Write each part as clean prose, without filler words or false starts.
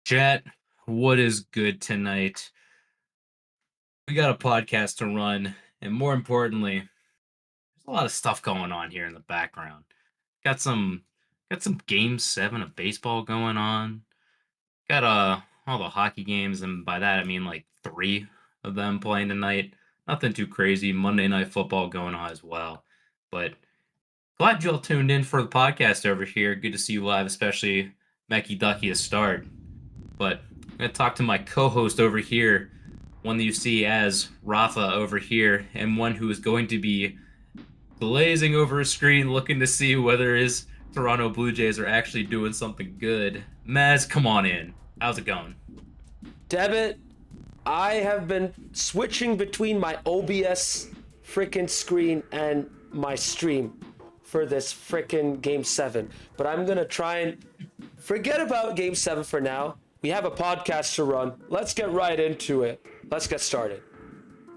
Chat, what is good tonight? We got a podcast to run, and more importantly, there's a lot of stuff going on here in the background. Got some got some game 7 of baseball going on. Got all the hockey games, and by that I mean like 3 of them playing tonight. Nothing too crazy. Monday night football going on as well. But glad you all tuned in for the podcast over here. Good to see you live, especially Mecky Ducky to start. But I'm going to talk to my co host over here, one that you see as Rafa over here, and one who is going to be glazing over a screen looking to see whether his Toronto Blue Jays are actually doing something good. Maz, come on in. How's it going? Debit, I have been switching between my OBS freaking screen and my stream for this freaking Game 7. But I'm going to try and forget about Game 7 for now. We have a podcast to run. Let's get right into it. Let's get started.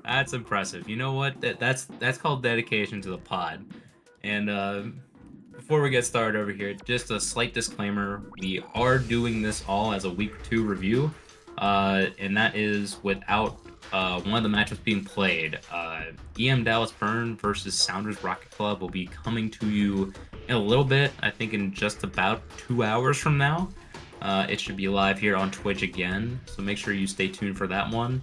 That's impressive. You know what? That's called dedication to the pod. And before we get started over here, just a slight disclaimer: we are doing this all as a week 2 review, and that is without one of the matchups being played. EM Dallas Burn versus Sounders Rocket Club will be coming to you in a little bit. I think in just about 2 hours from now. It should be live here on Twitch again, so make sure you stay tuned for that one.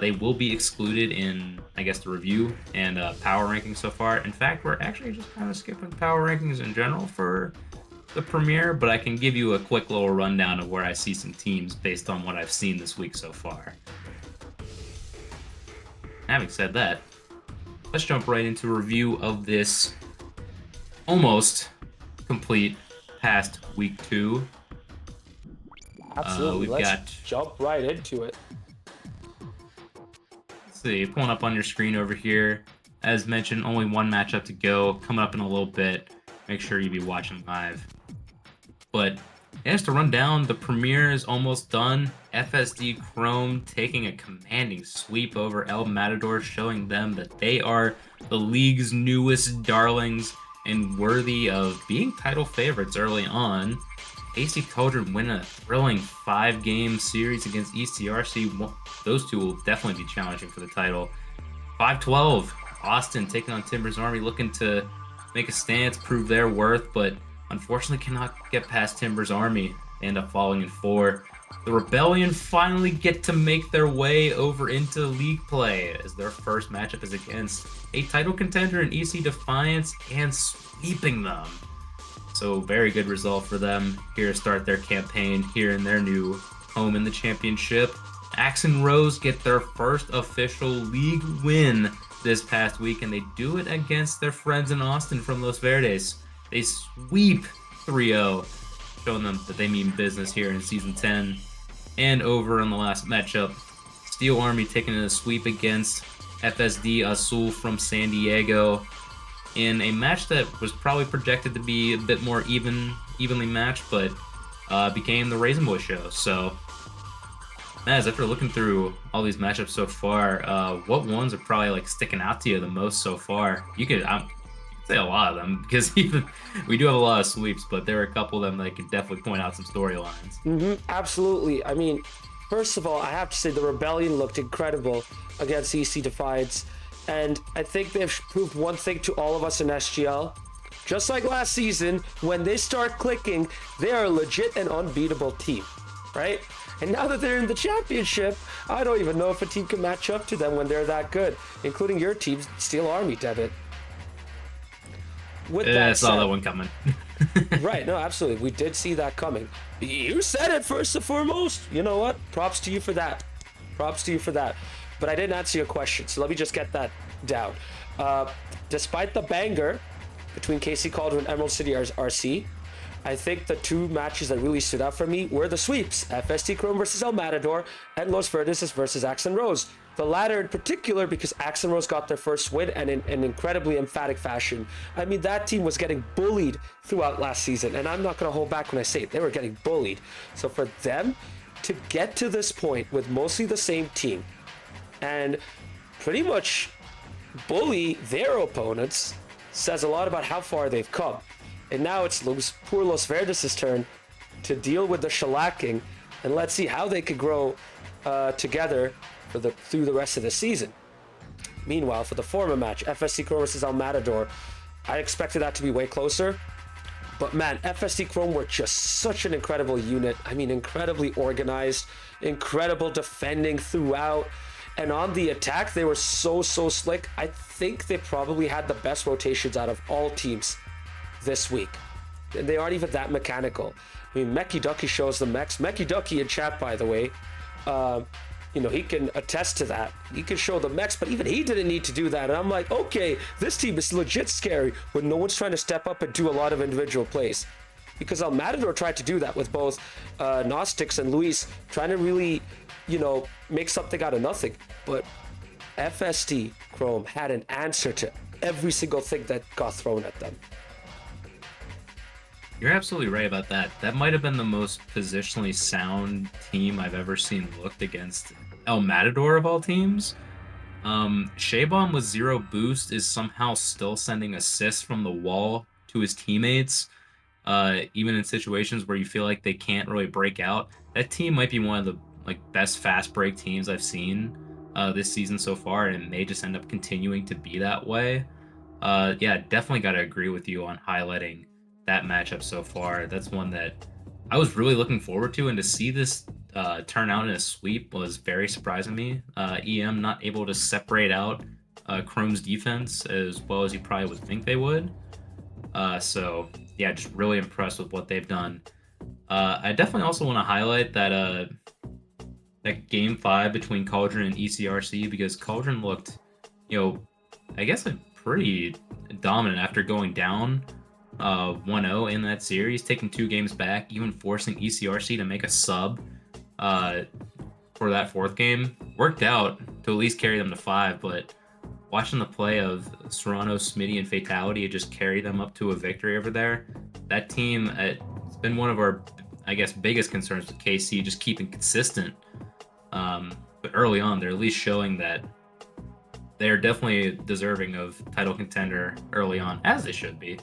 They will be excluded in, I guess, the review and power rankings so far. In fact, we're actually just kind of skipping power rankings in general for the premiere, but I can give you a quick little rundown of where I see some teams based on what I've seen this week so far. Having said that, let's jump right into a review of this almost complete past week 2. Absolutely. Let's jump right into it. Let's see, pulling up on your screen over here. As mentioned, only one matchup to go. Coming up in a little bit. Make sure you be watching live. But just to run down, the premiere is almost done. FSD Chrome taking a commanding sweep over El Matador, showing them that they are the league's newest darlings and worthy of being title favorites early on. AC Cauldron winning a thrilling 5-game series against ECRC. Those two will definitely be challenging for the title. 5-12, Austin taking on Timbers Army, looking to make a stance, prove their worth, but unfortunately cannot get past Timbers Army. They end up falling in 4. The Rebellion finally get to make their way over into league play, as their first matchup is against a title contender in EC Defiance, and sweeping them. So very good result for them here to start their campaign here in their new home in the championship. Axe and Rose get their first official league win this past week, and they do it against their friends in Austin from Los Verdes. They sweep 3-0, showing them that they mean business here in Season 10. And over in the last matchup, Steel Army taking a sweep against FSD Azul from San Diego, in a match that was probably projected to be a bit more evenly matched, but became the Raisin Boy show. So, as after looking through all these matchups so far, what ones are probably like sticking out to you the most so far? You could say a lot of them, because even we do have a lot of sweeps, but there are a couple of them that I could definitely point out some storylines. Absolutely. I mean, first of all, I have to say the Rebellion looked incredible against EC Defiance. And I think they've proved one thing to all of us in SGL. Just like last season, when they start clicking, they are a legit and unbeatable team, right? And now that they're in the championship, I don't even know if a team can match up to them when they're that good, including your team, Steel Army, Debit. With that said, saw that one coming. Right, no, absolutely. We did see that coming. You said it first and foremost. You know what? Props to you for that. Props to you for that. But I didn't answer your question, so let me just get that down. Despite the banger between KC Cauldron and Emerald City RC, I think the two matches that really stood out for me were the sweeps: FST Chrome versus El Matador and Los Verdes versus Axe and Rose. The latter in particular because Axe and Rose got their first win, and in an incredibly emphatic fashion. I mean, that team was getting bullied throughout last season, and I'm not going to hold back when I say it. They were getting bullied. So for them to get to this point with mostly the same team, and pretty much bully their opponents, says a lot about how far they've come. And now it's poor Los Verdes' turn to deal with the shellacking and let's see how they could grow together through the rest of the season. Meanwhile, for the former match, FSC Chrome versus El Matador, I expected that to be way closer. But man, FSC Chrome were just such an incredible unit. I mean, incredibly organized, incredible defending throughout. And on the attack, they were so slick. I think they probably had the best rotations out of all teams this week. And they aren't even that mechanical. I mean, Mecky Ducky shows the mechs. Mecky Ducky in chat, by the way, he can attest to that. He can show the mechs, but even he didn't need to do that. And I'm like, okay, this team is legit scary when no one's trying to step up and do a lot of individual plays. Because El Matador tried to do that with both Gnostics and Luis, trying to really, make something out of nothing. But FSD Chrome had an answer to every single thing that got thrown at them. You're absolutely right about that. That might have been the most positionally sound team I've ever seen looked against El Matador of all teams. Shaybomb with 0 boost is somehow still sending assists from the wall to his teammates, even in situations where you feel like they can't really break out. That team might be one of the best fast break teams I've seen this season so far, and they just end up continuing to be that way. Yeah, definitely got to agree with you on highlighting that matchup so far. That's one that I was really looking forward to, and to see this turn out in a sweep was very surprising to me. EM not able to separate out Chrome's defense as well as you probably would think they would. So yeah, just really impressed with what they've done. I definitely also want to highlight that Game 5 between Cauldron and ECRC, because Cauldron looked, I guess pretty dominant after going down 1-0 in that series, taking 2 games back, even forcing ECRC to make a sub for that 4th game. Worked out to at least carry them to 5, but watching the play of Serrano, Smitty, and Fatality just carry them up to a victory over there. That team, it's been one of our, I guess, biggest concerns with KC, just keeping consistent. But early on, they're at least showing that they're definitely deserving of title contender early on, as they should be.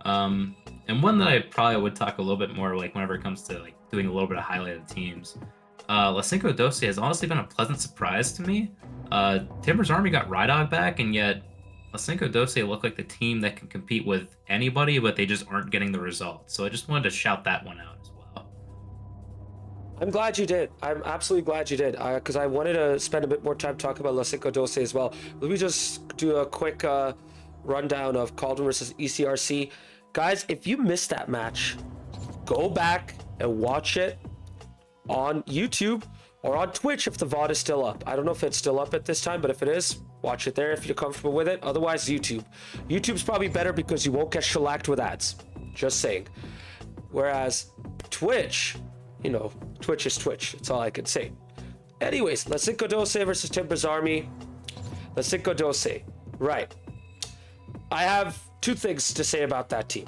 And one that I probably would talk a little bit more whenever it comes to doing a little bit of highlight of teams. La Cinco Doce has honestly been a pleasant surprise to me. Timber's Army got Rydog back, and yet La Cinco Doce look like the team that can compete with anybody, but they just aren't getting the results. So I just wanted to shout that one out as well. I'm glad you did. I'm absolutely glad you did, because I wanted to spend a bit more time talking about La Cinco Doce as well. Let me just do a quick rundown of Cauldron versus ECRC. Guys, if you missed that match, go back and watch it on YouTube or on Twitch if the VOD is still up. I don't know if it's still up at this time, but if it is, watch it there if you're comfortable with it. Otherwise, YouTube. YouTube's probably better because you won't get shellacked with ads. Just saying. Whereas Twitch, Twitch is Twitch. That's all I can say. Anyways, La Cinco Doce versus Timber's Army. La Cinco Doce. Right. I have 2 things to say about that team.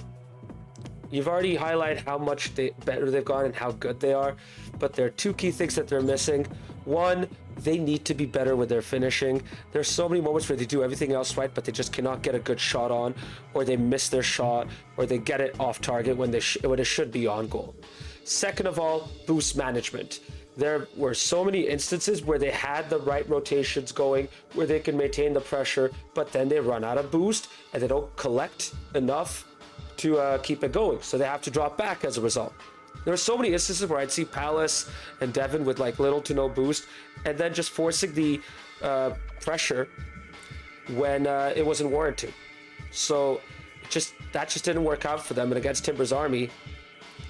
You've already highlighted how much better they've gone and how good they are, but there are 2 key things that they're missing. One, they need to be better with their finishing. There's so many moments where they do everything else right, but they just cannot get a good shot on, or they miss their shot, or they get it off target when it should be on goal. Second of all, boost management. There were so many instances where they had the right rotations going, where they can maintain the pressure, but then they run out of boost and they don't collect enough to keep it going. So they have to drop back as a result. There are so many instances where I'd see Palace and Devin with little to no boost and then just forcing the pressure when it wasn't warranted. So that just didn't work out for them. And against Timber's Army,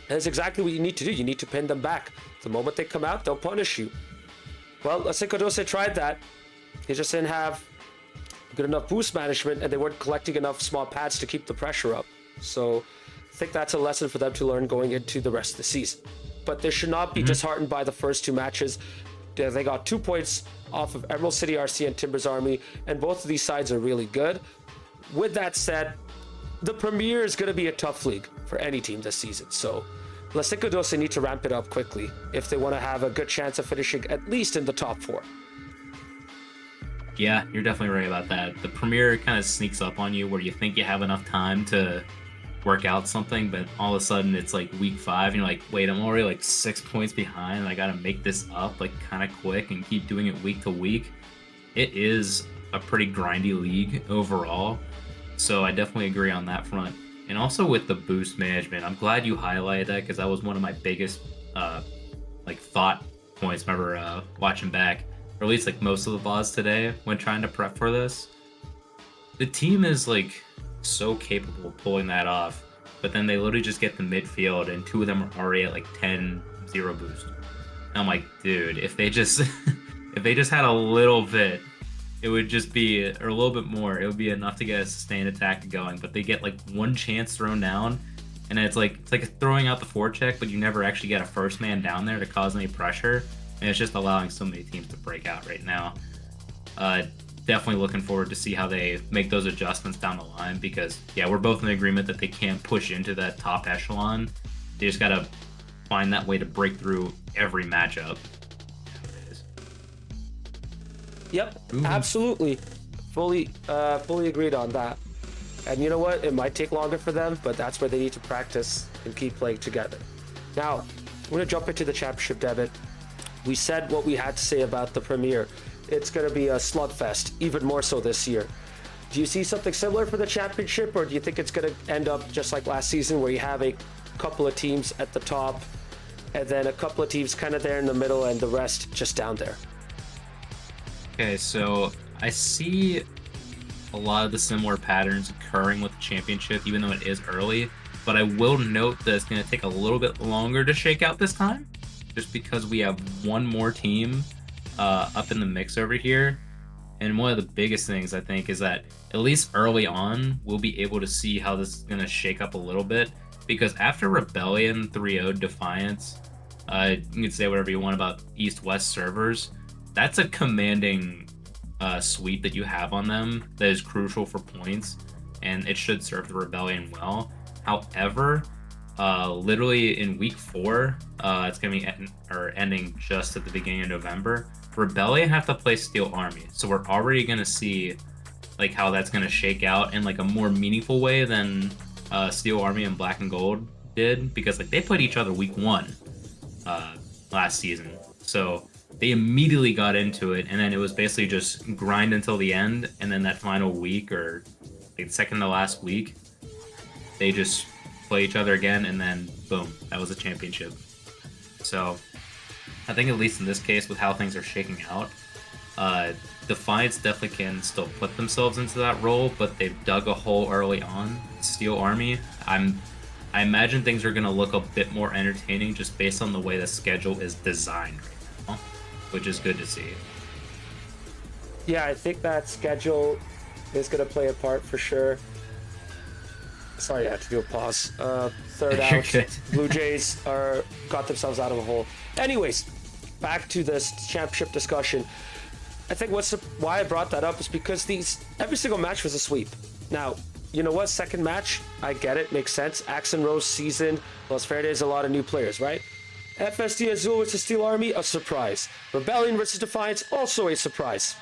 and that's exactly what you need to do. You need to pin them back. The moment they come out, they'll punish you. Well, La Cinco Doce tried that. They just didn't have good enough boost management, and they weren't collecting enough small pads to keep the pressure up. So I think that's a lesson for them to learn going into the rest of the season. But they should not be disheartened by the first 2 matches. They got 2 points off of Emerald City RC and Timber's Army, and both of these sides are really good. With that said, the Premier is going to be a tough league for any team this season. So La Cinco Doce need to ramp it up quickly if they want to have a good chance of finishing at least in the top 4. Yeah, you're definitely right about that. The Premier kind of sneaks up on you where you think you have enough time to work out something, but all of a sudden it's like week 5 and you're like, wait, I'm already like 6 points behind and I gotta make this up like kind of quick and keep doing it week to week. It is a pretty grindy league overall, so I definitely agree on that front. And also with the boost management, I'm glad you highlighted that because that was one of my biggest like thought points. Remember watching back, or at least like most of the VODs today when trying to prep for this. The team is like so capable of pulling that off, but then they literally just get the midfield and 2 of them are already at like 10-0 boost. And I'm like, dude, if they just if they just had a little bit, it would just be, or a little bit more, it would be enough to get a sustained attack going. But they get like one chance thrown down, and it's like throwing out the forecheck, but you never actually get a first man down there to cause any pressure, and it's just allowing so many teams to break out right now. Definitely looking forward to see how they make those adjustments down the line, because yeah, we're both in agreement that they can't push into that top echelon. They just gotta find that way to break through every matchup. Yep, absolutely, fully agreed on that. And you know what? It might take longer for them, but that's where they need to practice and keep playing together. Now, we're gonna jump into the championship, Devin. We said what we had to say about the Premier. It's gonna be a slugfest, even more so this year. Do you see something similar for the championship, or do you think it's gonna end up just like last season, where you have a couple of teams at the top, and then a couple of teams kind of there in the middle, and the rest just down there? Okay, so I see a lot of the similar patterns occurring with the championship, even though it is early. But I will note that it's going to take a little bit longer to shake out this time, just because we have one more team up in the mix over here. And one of the biggest things, I think, is that at least early on, we'll be able to see how this is going to shake up a little bit. Because after Rebellion 3-0 Defiance, you can say whatever you want about East-West servers, that's a commanding sweep that you have on them that is crucial for points, and it should serve the Rebellion well. However, literally in week 4, it's going to be ending just at the beginning of November. Rebellion have to play Steel Army, so we're already going to see like how that's going to shake out in like a more meaningful way than Steel Army and Black and Gold did, because like they played each other week 1 last season, so they immediately got into it, and then it was basically just grind until the end, and then that final week, or like second to last week, they just play each other again, and then boom, that was a championship. So I think at least in this case, with how things are shaking out, Defiance definitely can still put themselves into that role, but they've dug a hole early on. Steel Army, I imagine things are going to look a bit more entertaining just based on the way the schedule is designed right now, which is good to see. Yeah, I think that schedule is going to play a part for sure. Sorry, I had to do a pause. Third out, Blue Jays got themselves out of a hole. Anyways, back to this championship discussion. I think why I brought that up is because every single match was a sweep. Now, you know what? Second match, I get it, makes sense. Axe and Rose season, Los Verdes, a lot of new players, right? FSD Azul versus Steel Army, a surprise. Rebellion versus Defiance, also a surprise.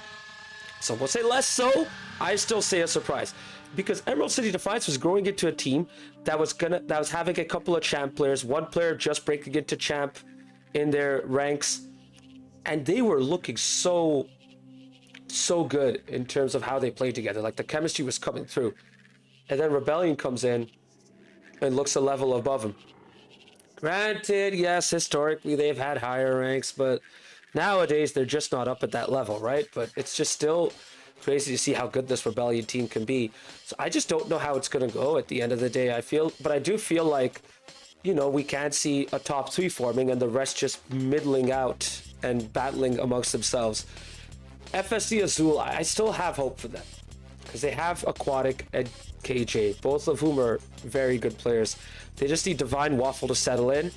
Some will say less so. I still say a surprise, because Emerald City Defiance was growing into a team that was having a couple of champ players, one player just breaking into champ in their ranks, and they were looking so good in terms of how they played together. Like the chemistry was coming through, and then Rebellion comes in and looks a level above them. Granted, yes, historically they've had higher ranks, but nowadays they're just not up at that level, right? But it's just still crazy to see how good this Rebellion team can be. So I just don't know how it's going to go at the end of the day. But I do feel like, you know, we can see a top 3 forming and the rest just middling out and battling amongst themselves. FSC Azul, I still have hope for them, because they have Aquatic and KJ, both of whom are very good players. They just need Divine Waffle to settle in.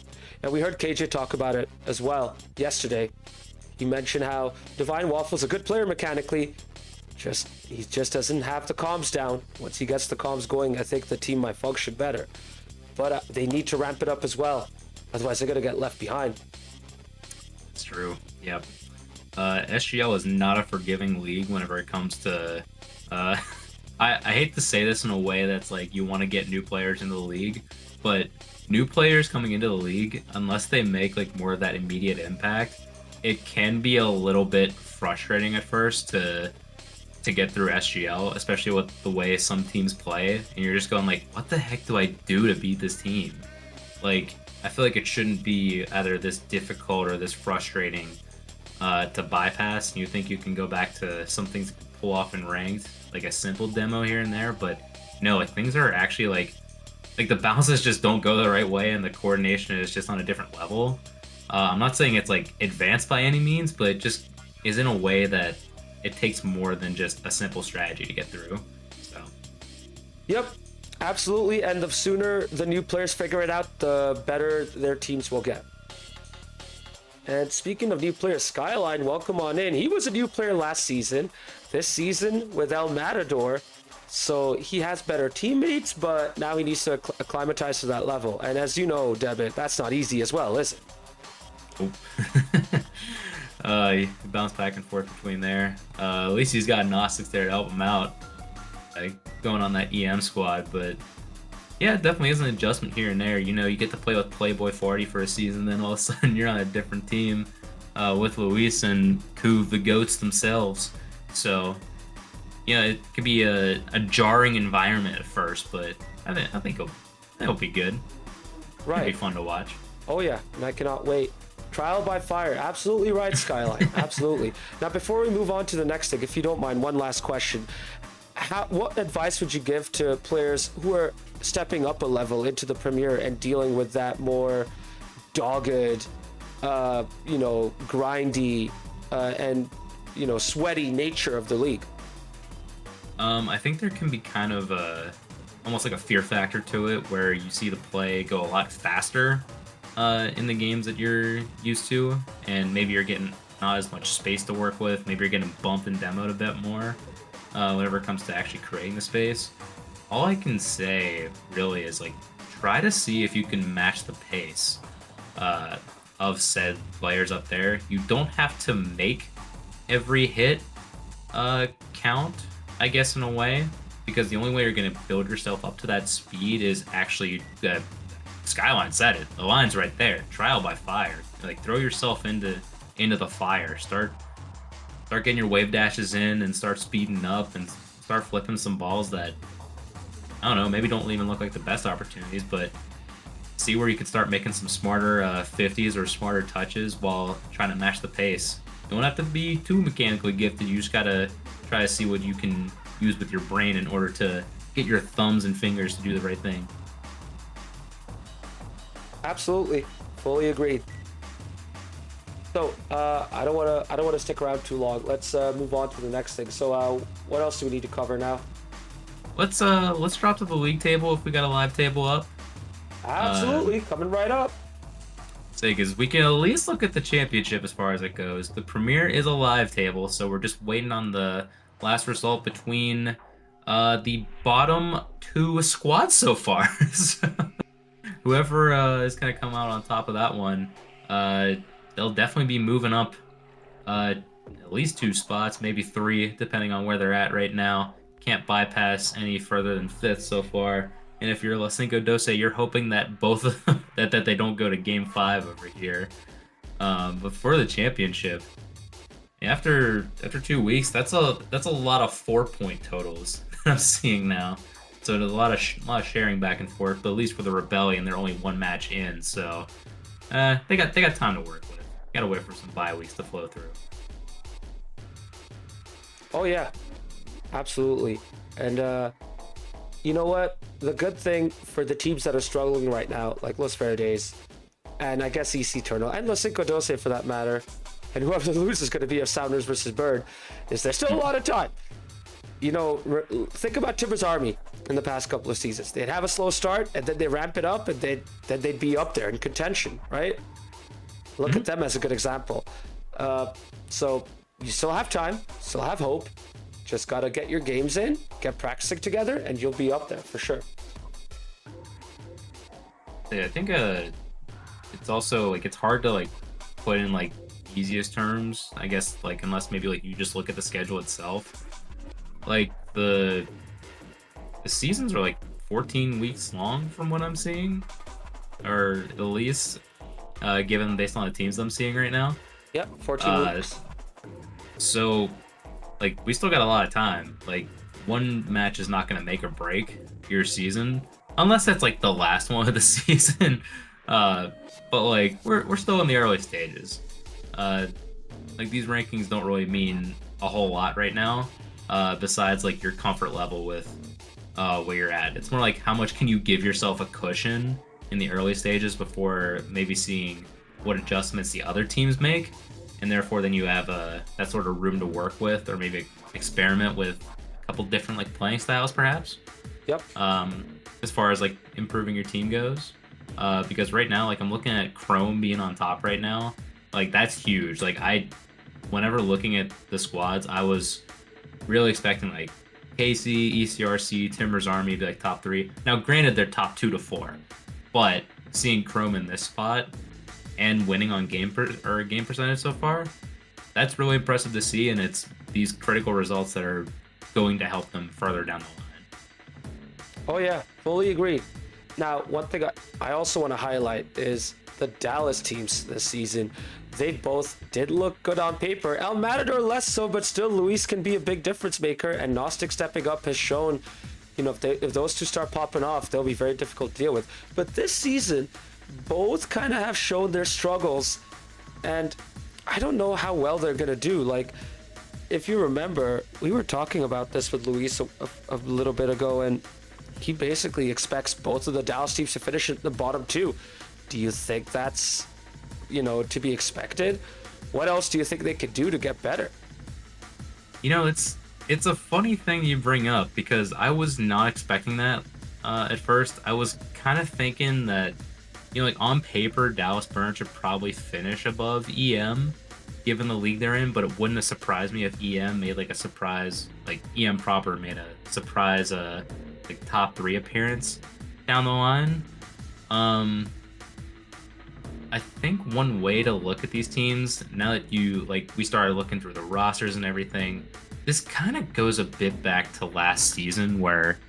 And we heard KJ talk about it as well yesterday. He mentioned how Divine Waffle's a good player mechanically, he just doesn't have the comms down. Once he gets the comms going, I think the team might function better. But they need to ramp it up as well, otherwise they're going to get left behind. It's true, yep. SGL is not a forgiving league whenever it comes to I hate to say this in a way that's like you want to get new players into the league, but new players coming into the league, unless they make like more of that immediate impact, it can be a little bit frustrating at first to get through SGL, especially with the way some teams play, and you're just going like, what the heck do I do to beat this team? Like, I feel like it shouldn't be either this difficult or this frustrating to bypass. You think you can go back to some things you can pull off in ranked, like a simple demo here and there, but no, like things are actually like the bounces just don't go the right way, and the coordination is just on a different level. I'm not saying it's like advanced by any means, but it just is in a way that it takes more than just a simple strategy to get through. So, Yep, absolutely. And the sooner the new players figure it out, the better their teams will get. And speaking of new players, Skyline, welcome on in. He was a new player last season. This season with El Matador, so he has better teammates, but now he needs to acclimatize to that level. And as you know, Debit, that's not easy as well, is it? you bounce back and forth between there. At least he's got Gnostics there to help him out, like going on that EM squad. But yeah, it definitely is an adjustment here and there. You know, you get to play with Playboy 40 for a season, then all of a sudden you're on a different team with Luis and Kuv, the goats themselves. So yeah, it could be a jarring environment at first, but I think it'll be good. Right. It'll be fun to watch. Oh yeah, and I cannot wait. Trial by fire, absolutely right, Skyline, absolutely. Now, before we move on to the next thing, if you don't mind, one last question. What advice would you give to players who are stepping up a level into the Premier and dealing with that more dogged, grindy, and, sweaty nature of the league? I think there can be kind of almost like a fear factor to it, where you see the play go a lot faster in the games that you're used to, and maybe you're getting not as much space to work with. Maybe you're getting bumped and demoed a bit more whenever it comes to actually creating the space. All I can say really is like try to see if you can match the pace of said players up there. You don't have to make every hit count, I guess, in a way, because the only way you're going to build yourself up to that speed is actually Skyline said it. The line's right there. Trial by fire. Like, throw yourself into the fire. Start getting your wave dashes in and start speeding up and start flipping some balls that, I don't know, maybe don't even look like the best opportunities, but see where you can start making some smarter 50s or smarter touches while trying to match the pace. You don't have to be too mechanically gifted. You just gotta try to see what you can use with your brain in order to get your thumbs and fingers to do the right thing. Absolutely, fully agreed. So I don't want to stick around too long. Let's move on to the next thing. So what else do we need to cover now? Let's drop to the league table if we got a live table up. Absolutely, coming right up. Say, because we can at least look at the championship as far as it goes. The Premier is a live table, so we're just waiting on the last result between the bottom two squads so far. So whoever is going to come out on top of that one, they'll definitely be moving up at least 2 spots, maybe 3, depending on where they're at right now. Can't bypass any further than 5th so far. And if you're Cinco Dose, you're hoping that both of them, that they don't go to Game 5 over here. But for the championship, after 2 weeks, that's a lot of 4-point totals that I'm seeing now. So there's a lot of sharing back and forth. But at least for the Rebellion, they're only 1 match in, so they got time to work with. Got to wait for some bye weeks to flow through. Oh yeah, absolutely. And you know what? The good thing for the teams that are struggling right now, like Los Verdes, and I guess EC Turno, and Los Cinco Doce for that matter, and whoever loses is going to be a Sounders versus Bird, is there's still a lot of time. You know, think about Timber's Army in the past couple of seasons. They'd have a slow start, and then they ramp it up, and then they'd be up there in contention, right? Look at them as a good example. So you still have time, still have hope. Just gotta get your games in, get practicing together, and you'll be up there for sure. Yeah, I think it's also like it's hard to like put in like easiest terms, I guess, like unless maybe like you just look at the schedule itself. Like the the seasons are like 14 weeks long from what I'm seeing, or at least given based on the teams I'm seeing right now. Yep, 14 Uh, weeks. so like we still got a lot of time. Like one match is not gonna make or break your season unless that's like the last one of the season. Uh, but like we're still in the early stages. Uh, like these rankings don't really mean a whole lot right now. Besides like your comfort level with where you're at. It's more like how much can you give yourself a cushion in the early stages before maybe seeing what adjustments the other teams make, and therefore then you have that sort of room to work with, or maybe experiment with a couple different like playing styles perhaps. Yep. As far as like improving your team goes, because right now like I'm looking at Chrome being on top right now, like that's huge. Like whenever looking at the squads, I was really expecting like KC, ECRC, Timbers Army be like top 3. Now, granted, they're top 2 to 4, but seeing Chrome in this spot and winning on game percentage so far, that's really impressive to see, and it's these critical results that are going to help them further down the line. Oh yeah, fully agreed. Now, one thing I also want to highlight is the Dallas teams this season. They both did look good on paper. El Matador less so, but still Luis can be a big difference maker, and Gnostic stepping up has shown, you know, if those two start popping off, they'll be very difficult to deal with. But this season, both kind of have shown their struggles, and I don't know how well they're going to do. Like, if you remember, we were talking about this with Luis a little bit ago, and he basically expects both of the Dallas teams to finish at the bottom 2. Do you think that's, you know, to be expected? What else do you think they could do to get better? You know, it's a funny thing you bring up because I was not expecting that at first. I was kind of thinking that, you know, like on paper, Dallas Burn should probably finish above EM given the league they're in, but it wouldn't have surprised me if EM made like a surprise, like EM proper made a surprise like top 3 appearance down the line. I think one way to look at these teams, now that we started looking through the rosters and everything, this kind of goes a bit back to last season where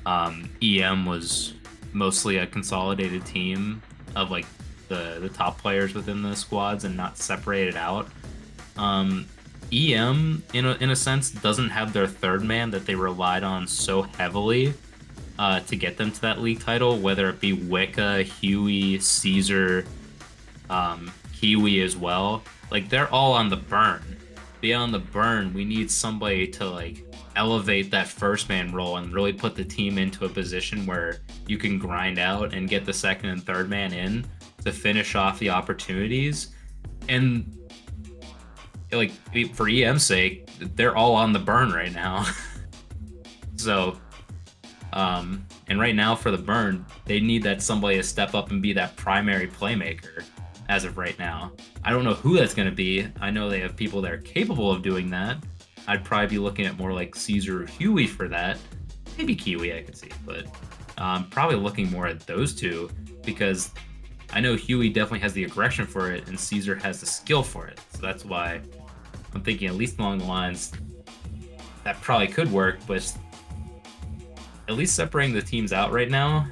EM was mostly a consolidated team of like the top players within the squads and not separated out. EM, in a sense, doesn't have their third man that they relied on so heavily to get them to that league title, whether it be Wicca, Huey, Caesar, Kiwi as well. Like, they're all on the burn. Beyond the burn, we need somebody to like elevate that first man role and really put the team into a position where you can grind out and get the second and third man in to finish off the opportunities. And like, for EM's sake, they're all on the burn right now. So and right now for the burn, they need that somebody to step up and be that primary playmaker as of right now. I don't know who that's going to be. I know they have people that are capable of doing that. I'd probably be looking at more like Caesar or Huey for that. Maybe Kiwi I could see, but probably looking more at those two because I know Huey definitely has the aggression for it and Caesar has the skill for it. So that's why I'm thinking at least along the lines that probably could work, but at least separating the teams out right now,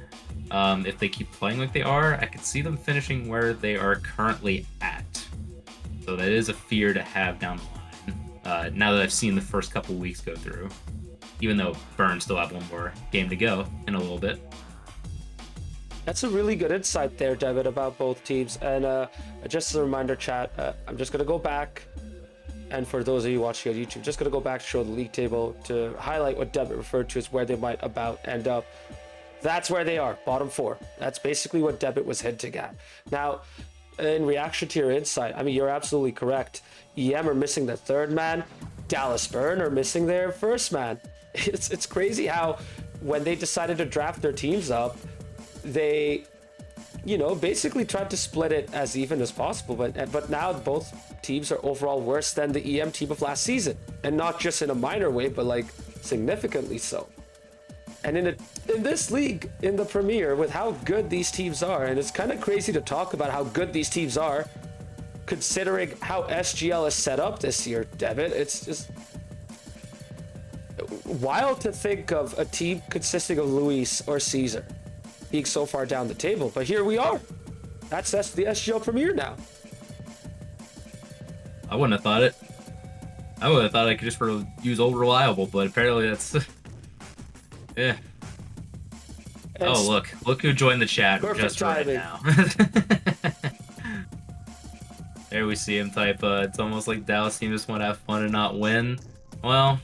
if they keep playing like they are, I could see them finishing where they are currently at. So that is a fear to have down the line, now that I've seen the first couple weeks go through, even though Burn still have one more game to go in a little bit. That's a really good insight there, David, about both teams. And just as a reminder, chat, I'm just going to go back. And for those of you watching on YouTube, just going to go back to show the league table to highlight what Debit referred to as where they might about end up. That's where they are, bottom 4. That's basically what Debit was hinting at. Now, in reaction to your insight, I mean, you're absolutely correct. EM are missing their third man. Dallas Burn are missing their first man. It's crazy how when they decided to draft their teams up, they, you know, basically tried to split it as even as possible. But now both teams are overall worse than the EM team of last season. And not just in a minor way, but like significantly so. And in this league, in the Premier, with how good these teams are, and it's kind of crazy to talk about how good these teams are, considering how SGL is set up this year, Devitt. It's just, wild to think of a team consisting of Luis or Caesar being so far down the table, but here we are. That's the SGL Premier now. I wouldn't have thought it. I would have thought I could just use old reliable, but apparently that's yeah. And Oh look who joined the chat just right now. There we see him type. It's almost like Dallas team just want to have fun and not win. Well,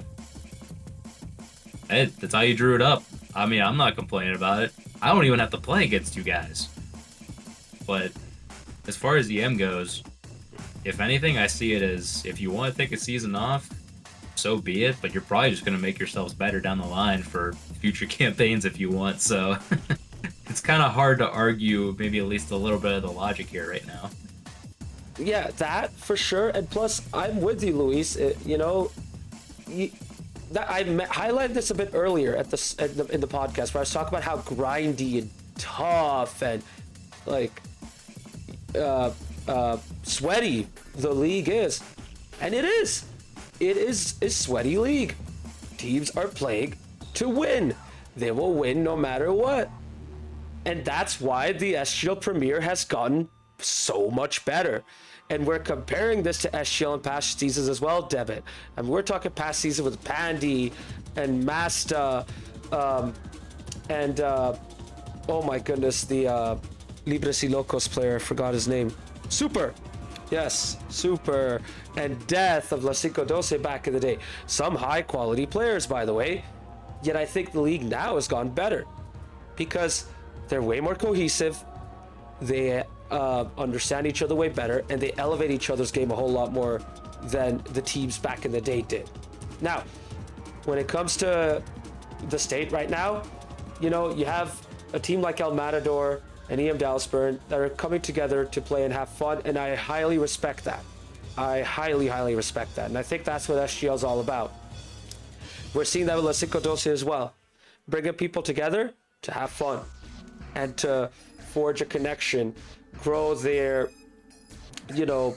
hey, that's how you drew it up. I mean, I'm not complaining about it. I don't even have to play against you guys. But as far as the M goes, if anything, I see it as if you want to take a season off, so be it. But you're probably just going to make yourselves better down the line for future campaigns if you want. So it's kind of hard to argue maybe at least a little bit of the logic here right now. Yeah, that for sure. And plus, I'm with you, Luis. You know, I highlighted this a bit earlier in the podcast where I was talking about how grindy and tough and like sweaty the league is, and it is a sweaty league. Teams are playing to win. They will win no matter what, and that's why the SGL Premier has gotten so much better. And we're comparing this to SGL and past seasons as well, Devitt. And we're talking past season with Pandy and Masta, and oh my goodness, the Libres y Locos player, I forgot his name. Super. Yes, Super. And Death of La Cinco Doce back in the day. Some high quality players, by the way. Yet I think the league now has gone better because they're way more cohesive. They understand each other way better, and they elevate each other's game a whole lot more than the teams back in the day did. Now, when it comes to the state right now, you know, you have a team like El Matador and EM Dallasburn that are coming together to play and have fun, and I highly respect that. I highly, highly respect that, and I think that's what SGL is all about. We're seeing that with La Cinco Doce as well. Bringing people together to have fun and to forge a connection, grow their, you know,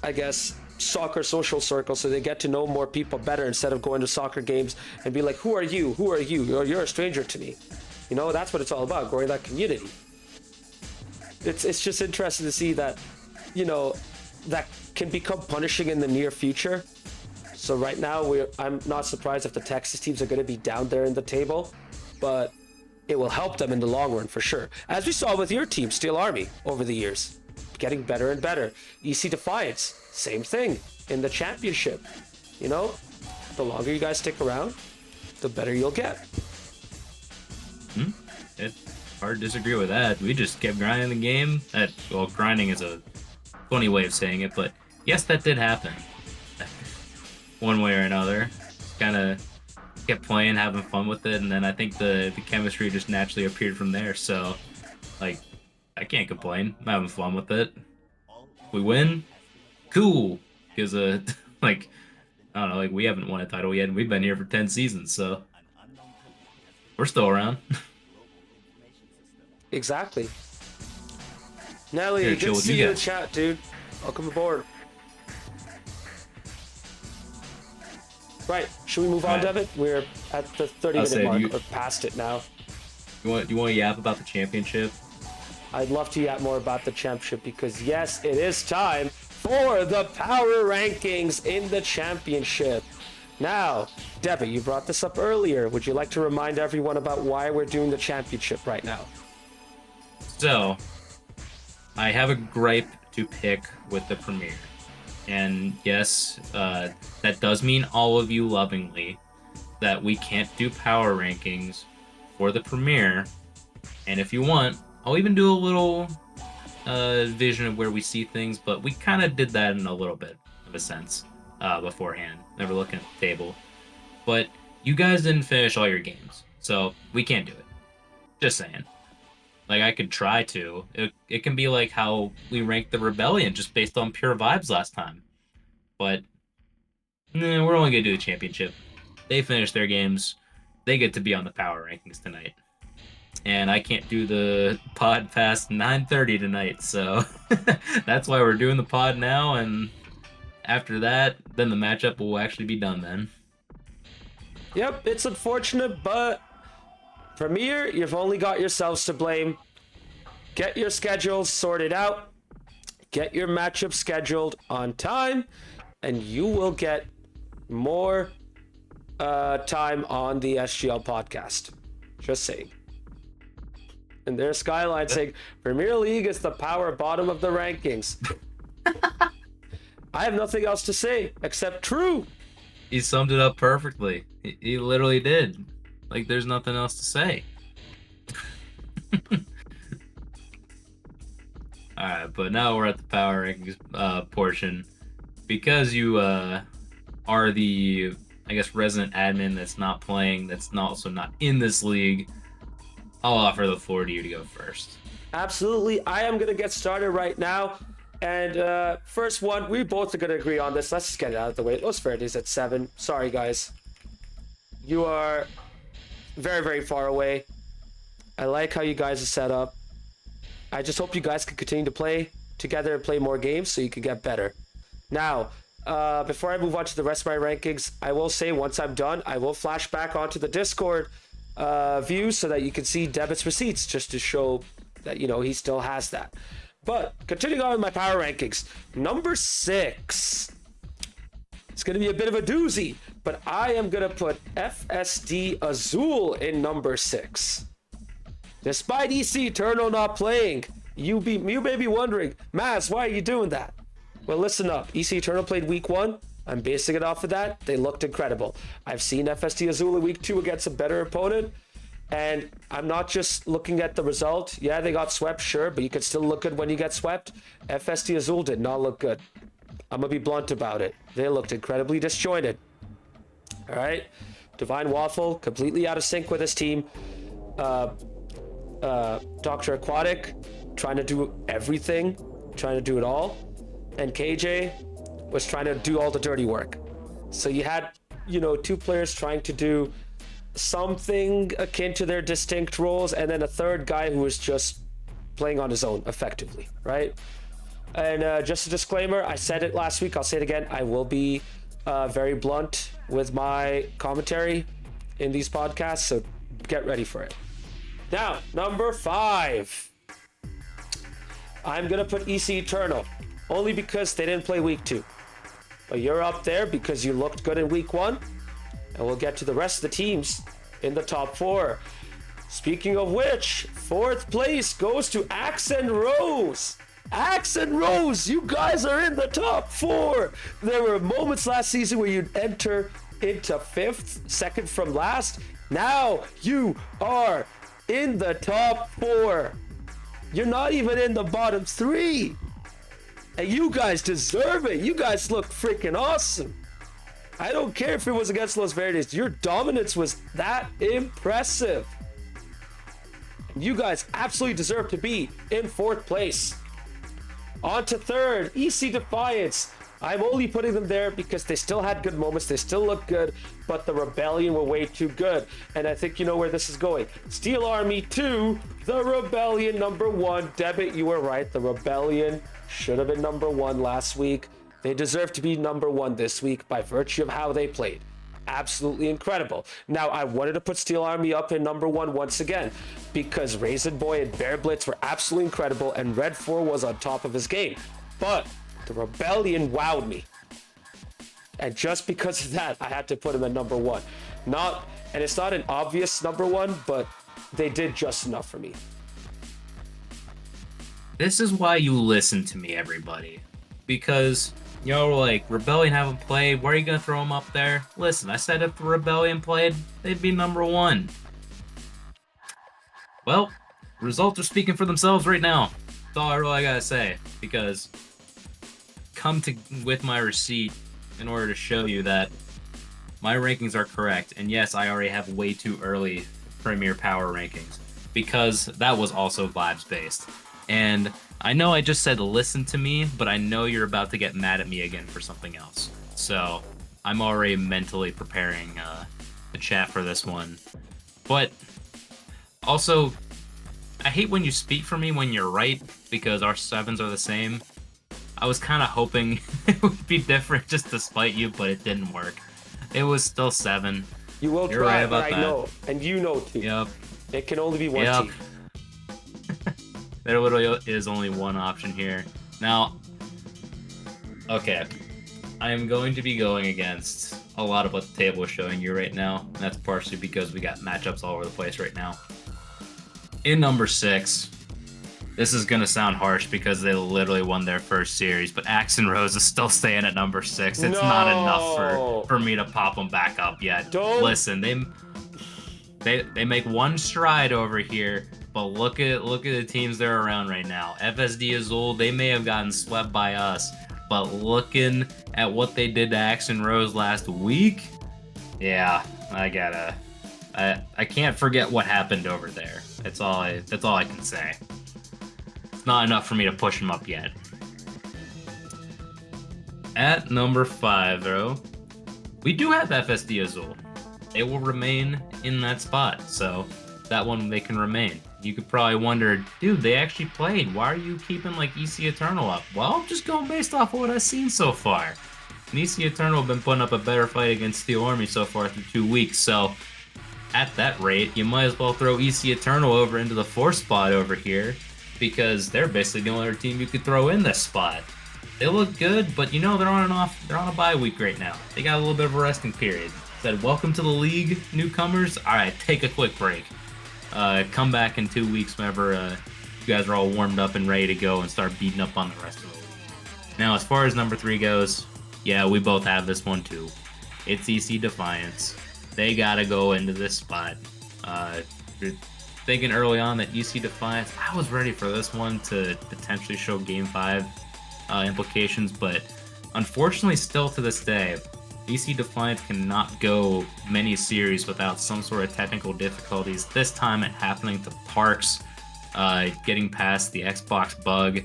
I guess, soccer social circle so they get to know more people better instead of going to soccer games and be like, who are you? Who are you? You're a stranger to me. You know, that's what it's all about, growing that community. It's just interesting to see that, you know, that can become punishing in the near future. So right now, I'm not surprised if the Texas teams are going to be down there in the table, but it will help them in the long run for sure. As we saw with your team, Steel Army, over the years, getting better and better. EC Defiance, same thing in the championship. You know, the longer you guys stick around, the better you'll get. It's hard to disagree with that. We just kept grinding the game. Well, grinding is a funny way of saying it, but yes, that did happen. One way or another. Kind of kept playing, having fun with it, and then I think the chemistry just naturally appeared from there. So, like, I can't complain. I'm having fun with it. We win, cool. Because like, I don't know, like we haven't won a title yet, and we've been here for 10 seasons, so we're still around. Exactly. Nelly, Here, good chill to with see you you in guys. chat, dude. Welcome aboard. Right, should we move on, Right. Devin? We're at the 30-minute say, mark, you- or past it now. You want to yap about the championship? I'd love to yap more about the championship because, yes, it is time for the power rankings in the championship. Now, Debbie, you brought this up earlier. Would you like to remind everyone about why we're doing the championship right now? So, I have a gripe to pick with the premiere. And yes, that does mean all of you lovingly that we can't do power rankings for the premiere. And if you want, I'll even do a little vision of where we see things, but we kind of did that in a little bit of a sense beforehand. Never looking at the table. But you guys didn't finish all your games, so we can't do it. Just saying. Like, I could try to. It can be like how we ranked the Rebellion just based on pure vibes last time. But, nah, we're only going to do the championship. They finish their games. They get to be on the power rankings tonight. And I can't do the pod past 9:30 tonight, so that's why we're doing the pod now. And after that, then the matchup will actually be done then. Yep, it's unfortunate, but Premier, you've only got yourselves to blame. Get your schedules sorted out. Get your matchup scheduled on time, and you will get more time on the SGL podcast. Just saying. And there's Skyline saying, Premier League is the power bottom of the rankings. I have nothing else to say except true. He summed it up perfectly. He literally did. Like, there's nothing else to say. Alright, but now we're at the power rankings portion. Because you are the, I guess, resident admin that's not playing, that's also not in this league, I'll offer the floor to you to go first. Absolutely. I am going to get started right now. And first one, we both are going to agree on this. Let's just get it out of the way. Los Verdes at 7. Sorry, guys. You are very, very far away. I like how you guys are set up. I just hope you guys can continue to play together and play more games so you can get better. Now, before I move on to the rest of my rankings, I will say once I'm done, I will flash back onto the Discord view so that you can see debits receipts just to show that, you know, he still has that. But continuing on with my power rankings, number 6. It's going to be a bit of a doozy, but I am going to put FSD Azul in number 6. Despite EC Eternal not playing, you may be wondering, Maz, why are you doing that? Well, listen up. EC Eternal played week 1. I'm basing it off of that. They looked incredible. I've seen FSD Azul in week 2 against a better opponent. And I'm not just looking at the result. Yeah, they got swept, sure, but you can still look good when you get swept. FSD Azul did not look good. I'm going to be blunt about it. They looked incredibly disjointed. All right? Divine Waffle, completely out of sync with his team. Dr. Aquatic, trying to do everything, trying to do it all. And KJ was trying to do all the dirty work. So you had, you know, 2 players trying to do something akin to their distinct roles, and then a third guy who was just playing on his own effectively, right? And just a disclaimer, I said it last week, I'll say it again, I will be very blunt with my commentary in these podcasts, so get ready for it. Now, number 5. I'm gonna put EC Eternal, only because they didn't play week 2. But you're up there because you looked good in week 1. And we'll get to the rest of the teams in the top 4. Speaking of which, 4th place goes to Axe and Rose. Axe and Rose, you guys are in the top 4. There were moments last season where you'd enter into 5th, second from last. Now you are in the top 4. You're not even in the bottom 3. And you guys deserve it. You guys look freaking awesome. I don't care if it was against Los Verdes. Your dominance was that impressive. You guys absolutely deserve to be in 4th place. On to 3rd, EC Defiance. I'm only putting them there because they still had good moments. They still look good, but the Rebellion were way too good. And I think you know where this is going. Steel Army 2, the Rebellion number 1. Debit, you were right. The Rebellion should have been number 1 last week. They deserve to be number 1 this week by virtue of how they played. Absolutely incredible. Now, I wanted to put Steel Army up in number 1 once again because Raisin Boy and Bear Blitz were absolutely incredible and Red 4 was on top of his game. But the Rebellion wowed me. And just because of that, I had to put him at number 1. And it's not an obvious number 1, but they did just enough for me. This is why you listen to me, everybody. Because, you know, like, Rebellion haven't played, where are you going to throw them up there? Listen, I said if the Rebellion played, they'd be number 1. Well, results are speaking for themselves right now. That's all I really got to say. Because, with my receipt in order to show you that my rankings are correct. And yes, I already have way too early Premier Power rankings. Because that was also vibes-based. And I know I just said listen to me, but I know you're about to get mad at me again for something else. So I'm already mentally preparing the chat for this one. But also, I hate when you speak for me when you're right, because our 7s are the same. I was kind of hoping it would be different just to spite you, but it didn't work. It was still 7. You will You're right try, but about I that. know, and you know too. Yep. It can only be one Yep. team. There literally is only one option here. Now, okay. I am going to be going against a lot of what the table is showing you right now. And that's partially because we got matchups all over the place right now. In number 6, this is going to sound harsh because they literally won their first series, but Axe and Rose is still staying at number 6. It's not enough No. for me to pop them back up yet. Don't. Listen, they make one stride over here, but look at the teams they're around right now. FSD Azul, they may have gotten swept by us, but looking at what they did to Axe and Rose last week, yeah, I can't forget what happened over there. That's all I can say. It's not enough for me to push them up yet. At number 5, though, we do have FSD Azul. They will remain in that spot, so that one they can remain. You could probably wonder, dude, they actually played. Why are you keeping like EC Eternal up? Well, I'm just going based off of what I've seen so far. And EC Eternal have been putting up a better fight against Steel Army so far through 2 weeks, so at that rate, you might as well throw EC Eternal over into the 4th spot over here, because they're basically the only other team you could throw in this spot. They look good, but you know they're on a bye week right now. They got a little bit of a resting period. Said, welcome to the league, newcomers. All right, take a quick break. Come back in 2 weeks whenever you guys are all warmed up and ready to go and start beating up on the rest of the league. Now, as far as number 3 goes, yeah, we both have this one too. It's EC Defiance. They gotta go into this spot. You're thinking early on that EC Defiance, I was ready for this one to potentially show Game 5 implications, but unfortunately still to this day, EC Defiance cannot go many series without some sort of technical difficulties. This time it happening to Parks, getting past the Xbox bug,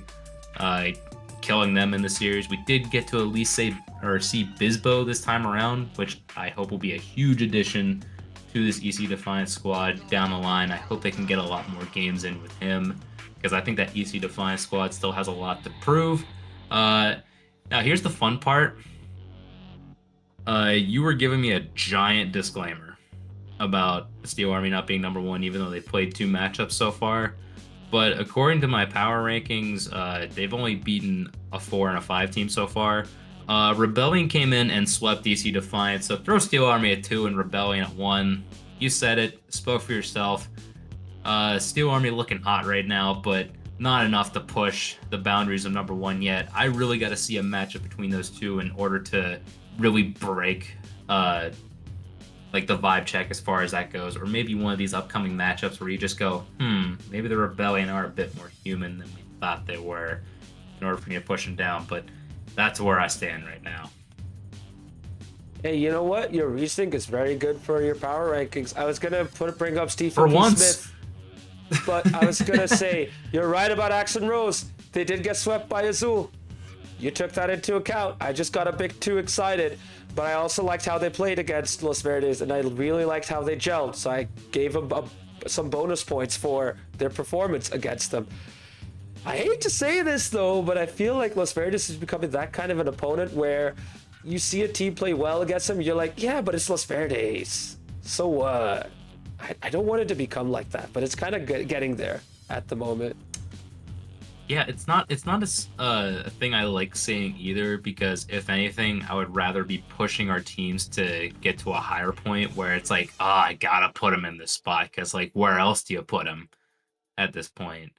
killing them in the series. We did get to at least see Bizbo this time around, which I hope will be a huge addition to this EC Defiance squad down the line. I hope they can get a lot more games in with him, because I think that EC Defiance squad still has a lot to prove. Now here's the fun part. You were giving me a giant disclaimer about Steel Army not being number 1, even though they played 2 matchups so far. But according to my power rankings, they've only beaten a 4 and a 5 team so far. Rebellion came in and swept DC Defiance, so throw Steel Army at 2 and Rebellion at 1. You said it, spoke for yourself. Steel Army looking hot right now, but not enough to push the boundaries of number 1 yet. I really got to see a matchup between those two in order to really break like the vibe check as far as that goes, or maybe one of these upcoming matchups where you just go, maybe the Rebellion are a bit more human than we thought they were, in order for me to push them down. But that's where I stand right now. Hey, you know what? Your reasoning is very good for your power rankings. I was gonna bring up Stephen For P. once. Smith, but I was gonna say you're right about Axe and Rose. They did get swept by Azul. You took that into account. I just got a bit too excited, but I also liked how they played against Los Verdes, and I really liked how they gelled. So I gave them some bonus points for their performance against them. I hate to say this though, but I feel like Los Verdes is becoming that kind of an opponent where you see a team play well against them, you're like, yeah, but it's Los Verdes. So what? I don't want it to become like that, but it's kind of getting there at the moment. Yeah, it's not a thing I like saying either, because if anything, I would rather be pushing our teams to get to a higher point where it's like, I gotta put them in this spot, because like, where else do you put them at this point?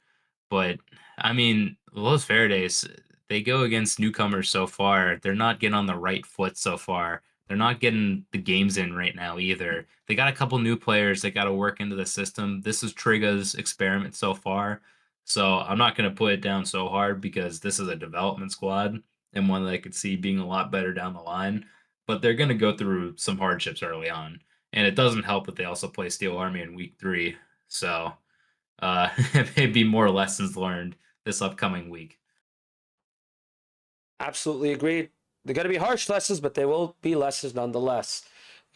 But I mean, Los Verdes, they go against newcomers so far. They're not getting on the right foot so far. They're not getting the games in right now either. They got a couple new players that got to work into the system. This is Triga's experiment so far. So I'm not going to put it down so hard, because this is a development squad and one that I could see being a lot better down the line. But they're going to go through some hardships early on. And it doesn't help that they also play Steel Army in week 3. So it may be more lessons learned this upcoming week. Absolutely agreed. They're going to be harsh lessons, but they will be lessons nonetheless.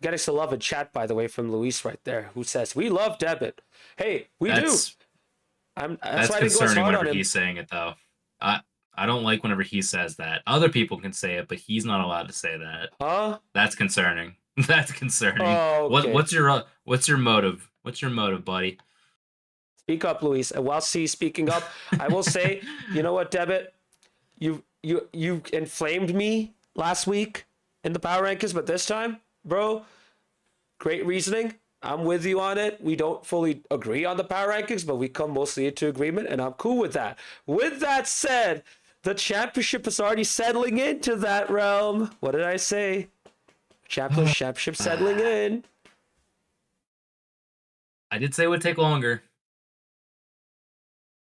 Getting some love in chat, by the way, from Luis right there, who says, we love debit. Hey, we do. That's why I didn't go as concerning hard on whenever him. he's saying it, though. I don't like whenever he says that. Other people can say it, but he's not allowed to say that. Huh? That's concerning. That's concerning. Oh, What okay. what's your motive? What's your motive, buddy? Speak up, Luis. And while C speaking up, I will say, you know what, Debit? You inflamed me last week in the power rankings, but this time, bro, great reasoning. I'm with you on it. We don't fully agree on the power rankings, but we come mostly into agreement, and I'm cool with that. With that said, the championship is already settling into that realm. What did I say? Championship settling in. I did say it would take longer,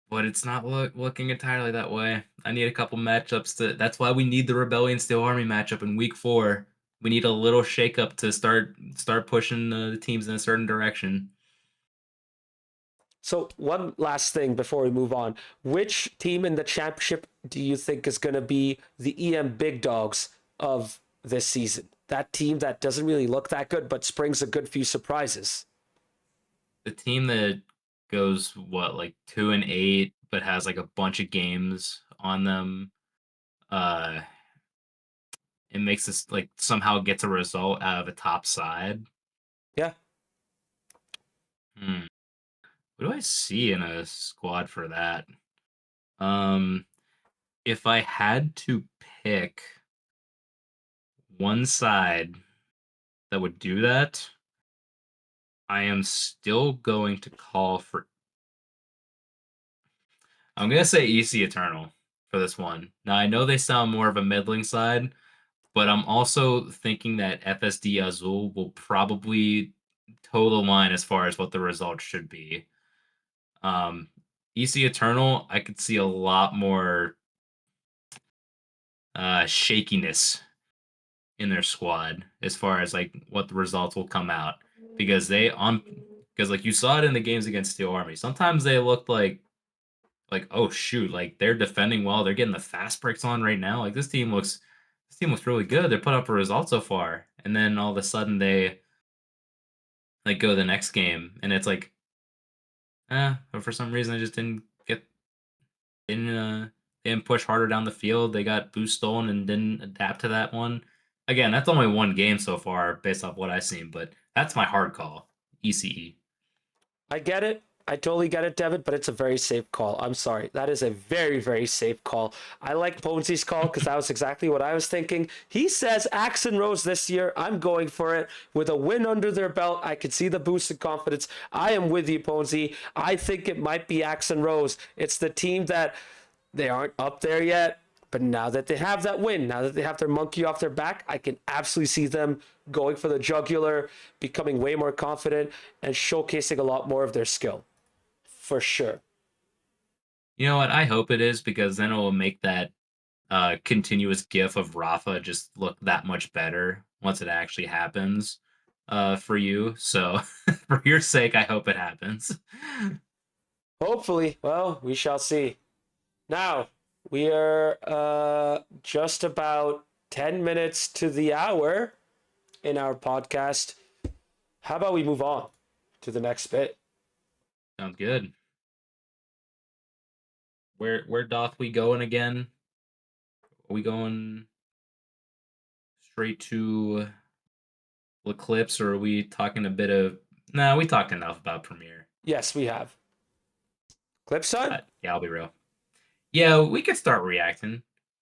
but it's not looking entirely that way. I need a couple matchups to. That's why we need the Rebellion Steel Army matchup in week 4. We need a little shakeup to start pushing the teams in a certain direction. So one last thing before we move on. Which team in the championship do you think is going to be the EM big dogs of this season? That team that doesn't really look that good, but springs a good few surprises. The team that goes what like 2-8, but has like a bunch of games on them. Uh, it makes us like somehow gets a result out of a top side. Yeah. Hmm. What do I see in a squad for that? Um, if I had to pick one side that would do that, I am still going to call for. I'm gonna say EC Eternal for this one. Now I know they sound more of a middling side, but I'm also thinking that FSD Azul will probably toe the line as far as what the results should be. Um, EC Eternal, I could see a lot more shakiness in their squad as far as like what the results will come out because because like you saw it in the games against Steel Army. Sometimes they looked like oh shoot, like they're defending well, they're getting the fast breaks on right now. Like this team looks really good. They're putting up a result so far, and then all of a sudden they like go to the next game, and it's like, but for some reason I just didn't push harder down the field. They got boost stolen and didn't adapt to that one. Again, that's only one game so far based off what I've seen, but that's my hard call. ECE. I get it. I totally get it, Devin, but it's a very safe call. I'm sorry. That is a very, very safe call. I like Ponzi's call because that was exactly what I was thinking. He says Axe and Rose this year. I'm going for it. With a win under their belt, I could see the boost in confidence. I am with you, Ponzi. I think it might be Axe and Rose. It's the team that they aren't up there yet. But now that they have that win, now that they have their monkey off their back, I can absolutely see them going for the jugular, becoming way more confident, and showcasing a lot more of their skill. For sure. You know what? I hope it is because then it will make that continuous gif of Rafa just look that much better once it actually happens for you. So for your sake, I hope it happens. Hopefully. Well, we shall see. Now, we are just about 10 minutes to the hour in our podcast. How about we move on to the next bit? Sounds good. Where doth we going again? Are we going straight to Eclipse, or are we talking a bit of? Nah, we talked enough about Premiere. Yes, we have. Clip son? Yeah, I'll be real. Yeah, we could start reacting.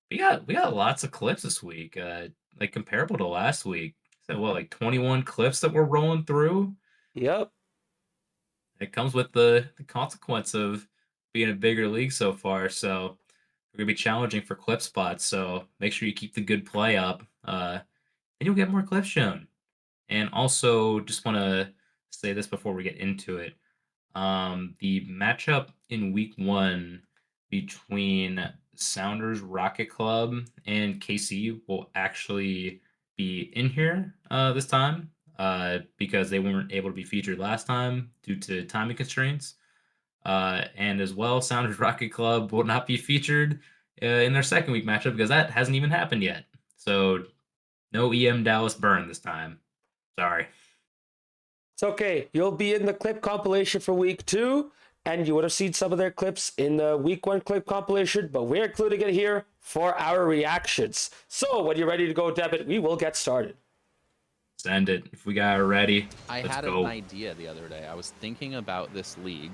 We got lots of clips this week. Like comparable to last week. So what, like 21 clips that we're rolling through? Yep. It comes with the consequence of being a bigger league so far. So we're gonna be challenging for clip spots. So make sure you keep the good play up. And you'll get more clips shown. And also, just want to say this before we get into it. The matchup in week 1 between Sounders Rocket Club and KC will actually be in here this time because they weren't able to be featured last time due to timing constraints. And as well, Sounders Rocket Club will not be featured in their second week matchup because that hasn't even happened yet. So no EM Dallas burn this time. Sorry. It's okay. You'll be in the clip compilation for week 2, and you would have seen some of their clips in the week 1 clip compilation, but we're including it here for our reactions. So when you're ready to go, Debit, we will get started. Send it. If we got it ready, I let's had go. an idea the other day. I was thinking about this league.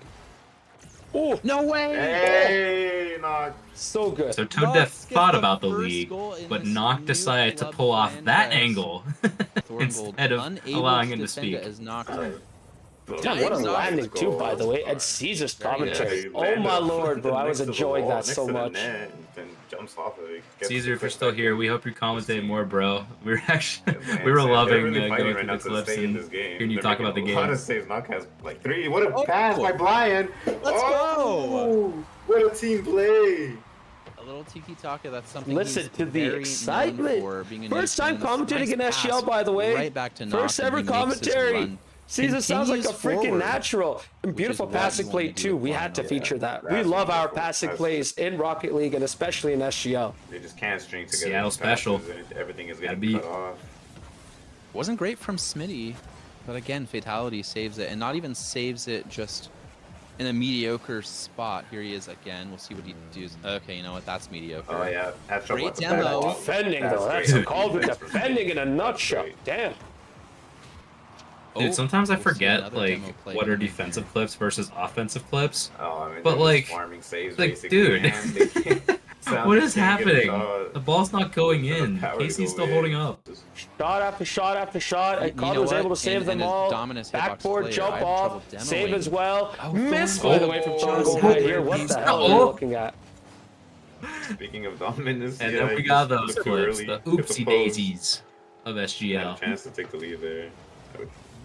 Oh, No way! Hey, not. so good. So Nox Toad gets thought the about the first league, goal in but this Nock new decided to club pull off that franchise. angle Thorngold instead of unable allowing to him to defend speak. it as Nox. Damn, what a Nice. landing too, by the way. And Nice. Caesar's Very commentary. he Oh landed my on lord, bro! I was next to the enjoying wall, that next so to the much. net, and then jumps off of it. Gets Caesar, the if you're flip still back here, in. we hope you commentate more, bro. We were actually Man, we were Sam, loving they're really fighting going right through now the to clips stay in and this game. hearing you They're talk making about the A lot game. of saves. Knock has like 3. What a Oh. pass by Brian! Let's go! What a team play! A little tiki taka. That's something. Listen he's to the very known excitement. for, being a First time nuisance. commentating Nice in SGL, pass by the way. Right back to Nox, First and ever he makes his commentary. run. Caesar sounds like a Continues freaking forward, natural. And which beautiful is what passing you play wanna do too. with We Brian had to Nox. feature that. We That's love our wonderful. passing That's- plays in Rocket League and especially in SGL. They just can't string together. Seattle these passes, special. and everything is Gotta getting be. cut off. Wasn't great from Smitty, but again, Fatality saves it, and not even saves it just in a mediocre spot. Here he is again. We'll see what he does. Okay, you know what? That's mediocre. Oh yeah, that's trouble Great at the demo. back. Oh, Defending That's though. That's great. called for Thanks for defending in a nutshell. great. Damn. Dude, sometimes I we'll see forget another like demo play what are coming here. defensive clips versus offensive clips. Oh, I mean, But, they're like- just farming saves, like, basically, dude. man. They can't- Sounds What like is they can't get a happening? shot. The ball's not going Instead of in. power to Casey's go still in. holding up. Shot after shot after shot, and You Connor know was what? able to save And them as all. Dominus hitbox Backboard player, jump I have trouble off, demoing. save as well. Oh, Miss, Thorngold. by the way, from Oh, Thorngold right here. Thorngold. What the hell are Oh. you looking at? Speaking of dominance, And yeah, then we he got just those took too clips, early, the hit the oopsie post. daisies of Had a SGL. chance to take the lead there.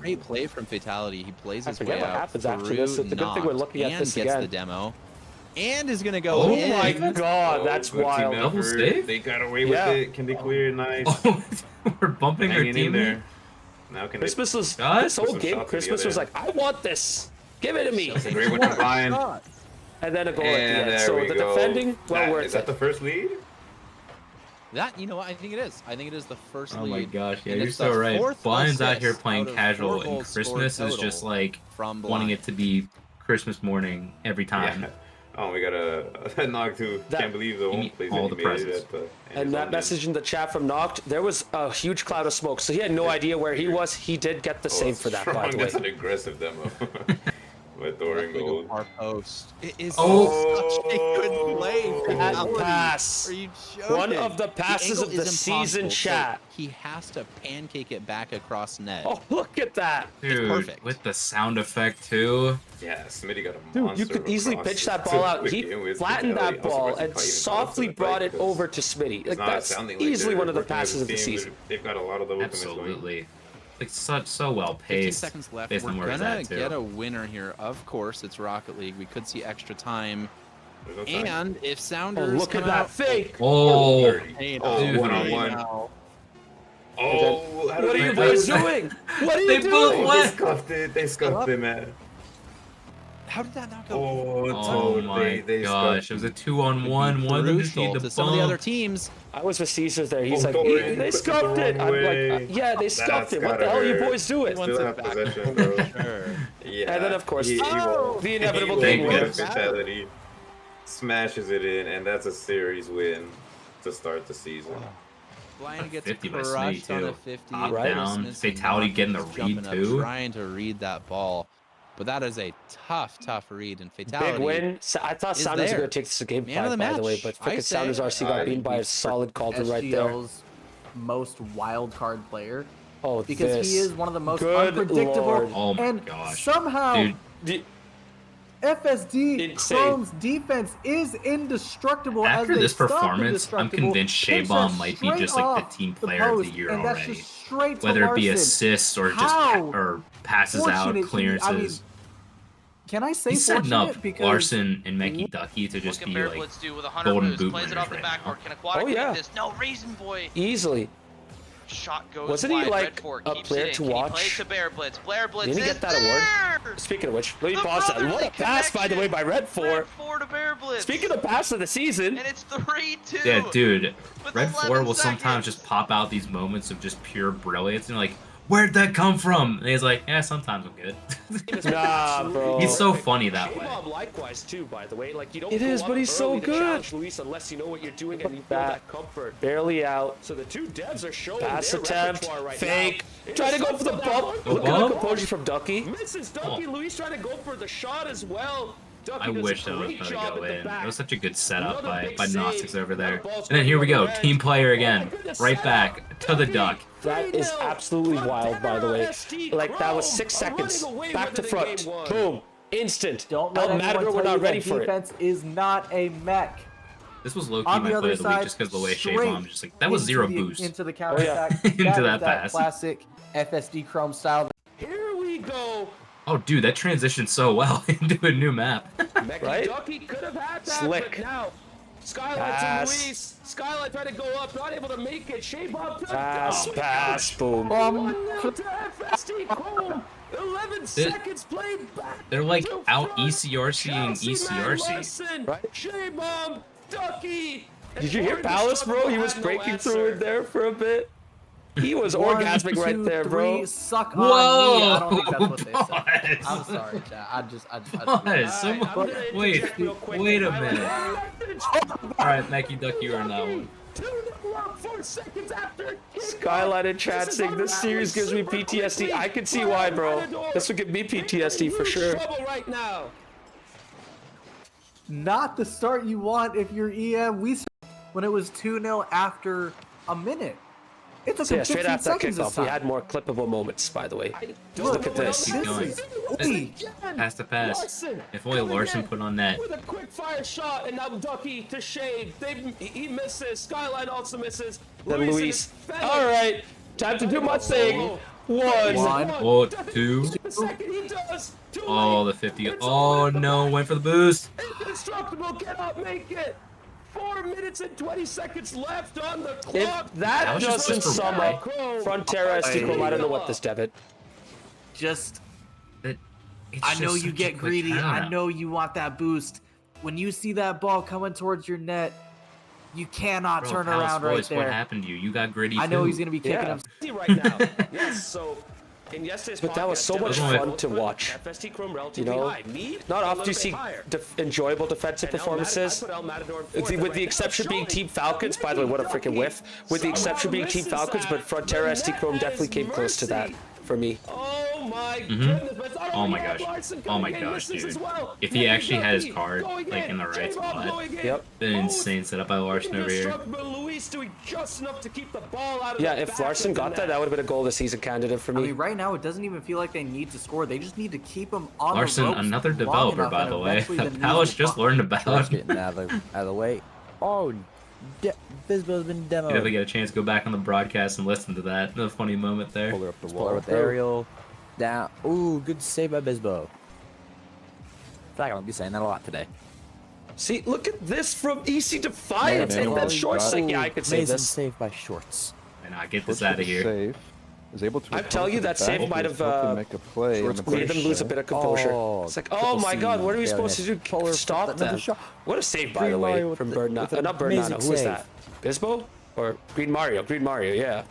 Great play from Fatality. He plays I his forget way what out happens after through this. It's a good thing we're Nox looking at and this gets again. the demo, and is gonna go Oh in. my god, that's good team wild. Double effort. save? They got away Yeah. with it. Can they clear it? Nice. Oh, we're bumping our Hanging in team there. Now can Christmas was Guys, this whole some game. shots to the Christmas other was end. like, I want this. Give it to me. they? Great one to Brian. And then a goal And at the end. there So we the go. defending, well Is worth that it. the first lead? That, you know what? I think it is. I think it is the first Oh lead. my gosh, yeah, and you're it's so the right. fourth Brian's out here assist playing out of casual, 4 and goals scored Christmas is just total like from wanting Blind. it to be Christmas morning every time. Yeah. Oh, we got a knock too. That- Can't believe the You home need plays all that the he made it presents. at the. And that message in the chat from Noct, there was a huge cloud of smoke. So he had no idea where he was. He did get the save for that, by the way. That's an aggressive demo. With Doran Big gold. Our post. It is Oh. such a good play. That Fatality. pass. Are you joking? One of the passes angle of the is season impossible, so chat. he has to pancake it back across net. Oh, look at that. Dude, perfect. with the sound effect too. Yeah, Smitty got a Dude, monster. you could easily across pitch the- that ball out. quick He in with flattened Fidelity. that I'm ball surprised he and caught even softly onto the brought play, it 'cause over to Smitty. it's Like, not that's sounding like easily they're one of the working as a passes of the team. season. They've got a lot of the ultimates going. Absolutely. Like so well 15 paced. seconds left. based We're on where he's gonna at, too. get a winner here. Of course, it's Rocket League. We could see extra time. There's no time. And if Oh, Sounders look at come that out, fake. Oh, 30. Hey, Oh, dude. one-on-one. now. Oh, how did What are they you do boys that? doing? What are They you both doing? went. They scuffed it. They scuffed it, man. How did that not go? Oh, oh dude, my they gosh! scuffed It was a it. 2-on-1. One of them just Crucial need to to some of the other bump. teams. I was with Caesars there. He's Oh, like, Doran they puts it the scuffed it. wrong I'm way. like, yeah, they scuffed That's it. What the gotta hell are you hurt. boys doing? Wants Still it have back. possession, bro. Sure. Yeah. And then, of course, he Oh! the inevitable he game rolls winner. with Fatality, smashes it in, and that's a series win to start the season. Blind gets 50 by Smitty, crushed on a too. 50. Top Right. down, Christmas Fatality Knox getting the is read jumping up, too. trying to read that ball. But that is a tough read. And Fatality. Big win. I thought is Sounders were there. going to take this to game Man of 5, the by the way, match, but I frickin' say. Sounders RC got beaten by a solid Cauldron right there. SGL's most wild card player Oh, because this. he is one of the most Good unpredictable. Lord. Oh my and gosh. somehow Dude, The- FSD Insane. Chrome's defense is indestructible. after as they this stop performance, I'm indestructible, convinced pinch Shaybomb that might be straight just like off the team the player of the post, year and that's already. just straight to Whether it be Larson. assists or just How or passes out, fortunate he- clearances. I mean, can I say He's setting up fortunate? Because Larson and Mecky Ducky to just What be can Bear like Blitz do with 100 golden moves? boot Plays it winners off the right backboard. now. Can Aquatic Oh, yeah. read this? No, Raisin Boy. Easily. Shot goes Wasn't he, wide. like, Red Fort a keeps player it in. to Can he watch? play to Bear Blitz? Blair Blitz Didn't he is get that award? there! Speaking of which, let me The pause that. What brotherly a pass, by the way, by Red Red 4. 4 to Bear Blitz. Speaking of pass of the season, And it's 3-2. Yeah, dude. With Red 4 will 11 sometimes seconds. just pop out these moments of just pure brilliance and like, where'd that come from? And he's like, yeah, sometimes I'm good. Nah, bro. He's so funny that way. Bob likewise too, by the way. Like you don't. It go is, up but he's so early to good. challenge Luis unless you know what you're doing and you feel that comfort. Barely out. So the two devs are showing Pass their attempt, repertoire right fake. now. Try to go for the bump. The Look at the bump? composure from Ducky. Misses Ducky. Luis trying to go for the shot as well. Ducky I does wish a that was great going to job go at the in. It back. was such a good setup Another by big Gnostics save. over there. That ball's And then here we going go, the other team end. player Oh again, my goodness, right setup. back to the duck. That is 3-0. absolutely wild, by the way. ST Like that was Chrome 6 are running seconds. away Back with to it in front. game one. Boom. Instant. Don't let El anyone Matador, tell we're you not that ready for it. defense is not a mech. This was low-key On my the play other of the week side, just because the way Shea straight Bomb just like, that was into zero the- boost. Into the counter attack. Into that that is that pass. classic FSD Chrome style. Here we go. Oh, dude, that transitioned so well into a new map. Right? Ducky could have had that, Slick. but now Skylight Pass. to Luis. Skylight tried to go up, not able to make it. Shea Bob took Pass, down. pass, boom. 1-0 to FSD Chrome. 11 seconds played back. They're like to out front. ECRC-ing Chelsea man ECRC. Larson, Right. Shea Bomb, Ducky. Did you hear Palace, bro? He was breaking through it there for a bit. He was One, orgasmic right two, there, bro. three, suck Whoa! on me. I don't think that's what they Pause. said. I'm sorry, chat. I just Pause. Someone, I'm gonna wait, interject real quick wait a and highlight minute. one message. All right, Mackie Duck, you are on that one. 2-0 up, 4 seconds after. Skylight in chat This is saying this series gives me super PTSD. quickly. I can see why, bro. This would give me PTSD for sure. Trouble right now. Not the start you want if you're EM. When it was 2-0 after a minute. It took So yeah, him straight 15 after that seconds this kickoff, we time. had more clippable moments, by the way. Don't Look at know this. what Keep going. Hey. Pass to pass. Larson If only coming Larson in put on net. with a quick fire shot, and now Ducky to Shade. He misses. Skyline also misses. Then Luis Luis. is fed. All right, time to do my thing. One. Oh, two. The second he does. Too Oh, late. the 50. It's Oh, over the no, back. went for the boost. Indestructible cannot make it. 4 minutes and 20 seconds left on the clock. If That that was just doesn't for sum Rai. up Frontera ST Chrome, I don't know what this, Devitt. Just, It's I know just you such a get quick greedy. I turnaround. know you want that boost. When you see that ball coming towards your net, you cannot Bro, turn Palace around right Voice, what there. hend to you? You got gritty I know too. he's gonna be kicking Yeah. him. Right now. Yes, so in yesterday's But that was so much Definitely. fun to watch. FST Chrome You relatively know, high. Me, not a often little you bit see higher. enjoyable defensive And El performances. I put El Matador in With fourth, the, and with the right exception now being showing Team Falcons, by the way, what a freaking whiff. With the exception being Team Falcons, but Frontera ST Chrome definitely came close to that for me. Oh my goodness, but it's not Oh only my that, gosh. Larson Oh my coming in, gosh, misses dude. as well. If he Maybe actually had his Ducky card, going like, in the right J-Bob spot. going in. Yep. An Both insane setup by Larson over here. indestructible Luis doing just enough to keep the ball out of Yeah, the if back Larson of the got that, net. that would have been a goal of the season candidate for I me. mean, right now it doesn't even feel like they need to score. They just need to keep him on Larson, the ropes another long developer, enough, by and the way. eventually the knees Palace will just pop. learned about. George getting out of the way. Oh, Bisbo's been You definitely demoed. get a chance to go back on the broadcast and listen to that. A funny moment there. Puller up the wall with aerial. Down. Ooh, good save by Bisbo. I feel like I'm gonna be saying that a lot today. See, look at this from EC Defiance. Man, And that oh, short stick. Yeah, I could save Amazing this. save by Shorts. And I get this out of here. Save. Is able to I'm telling you, that save might have make a play on the made them lose a bit of composure. Oh, It's like, oh my god, what are we supposed to do? Polar Stop another them. shot. What a save, by Green the way, Mario with from the- Bird. with an Not Bird amazing Nano. Who is save. that? Bisbo? Or Green Mario? Green Mario, yeah.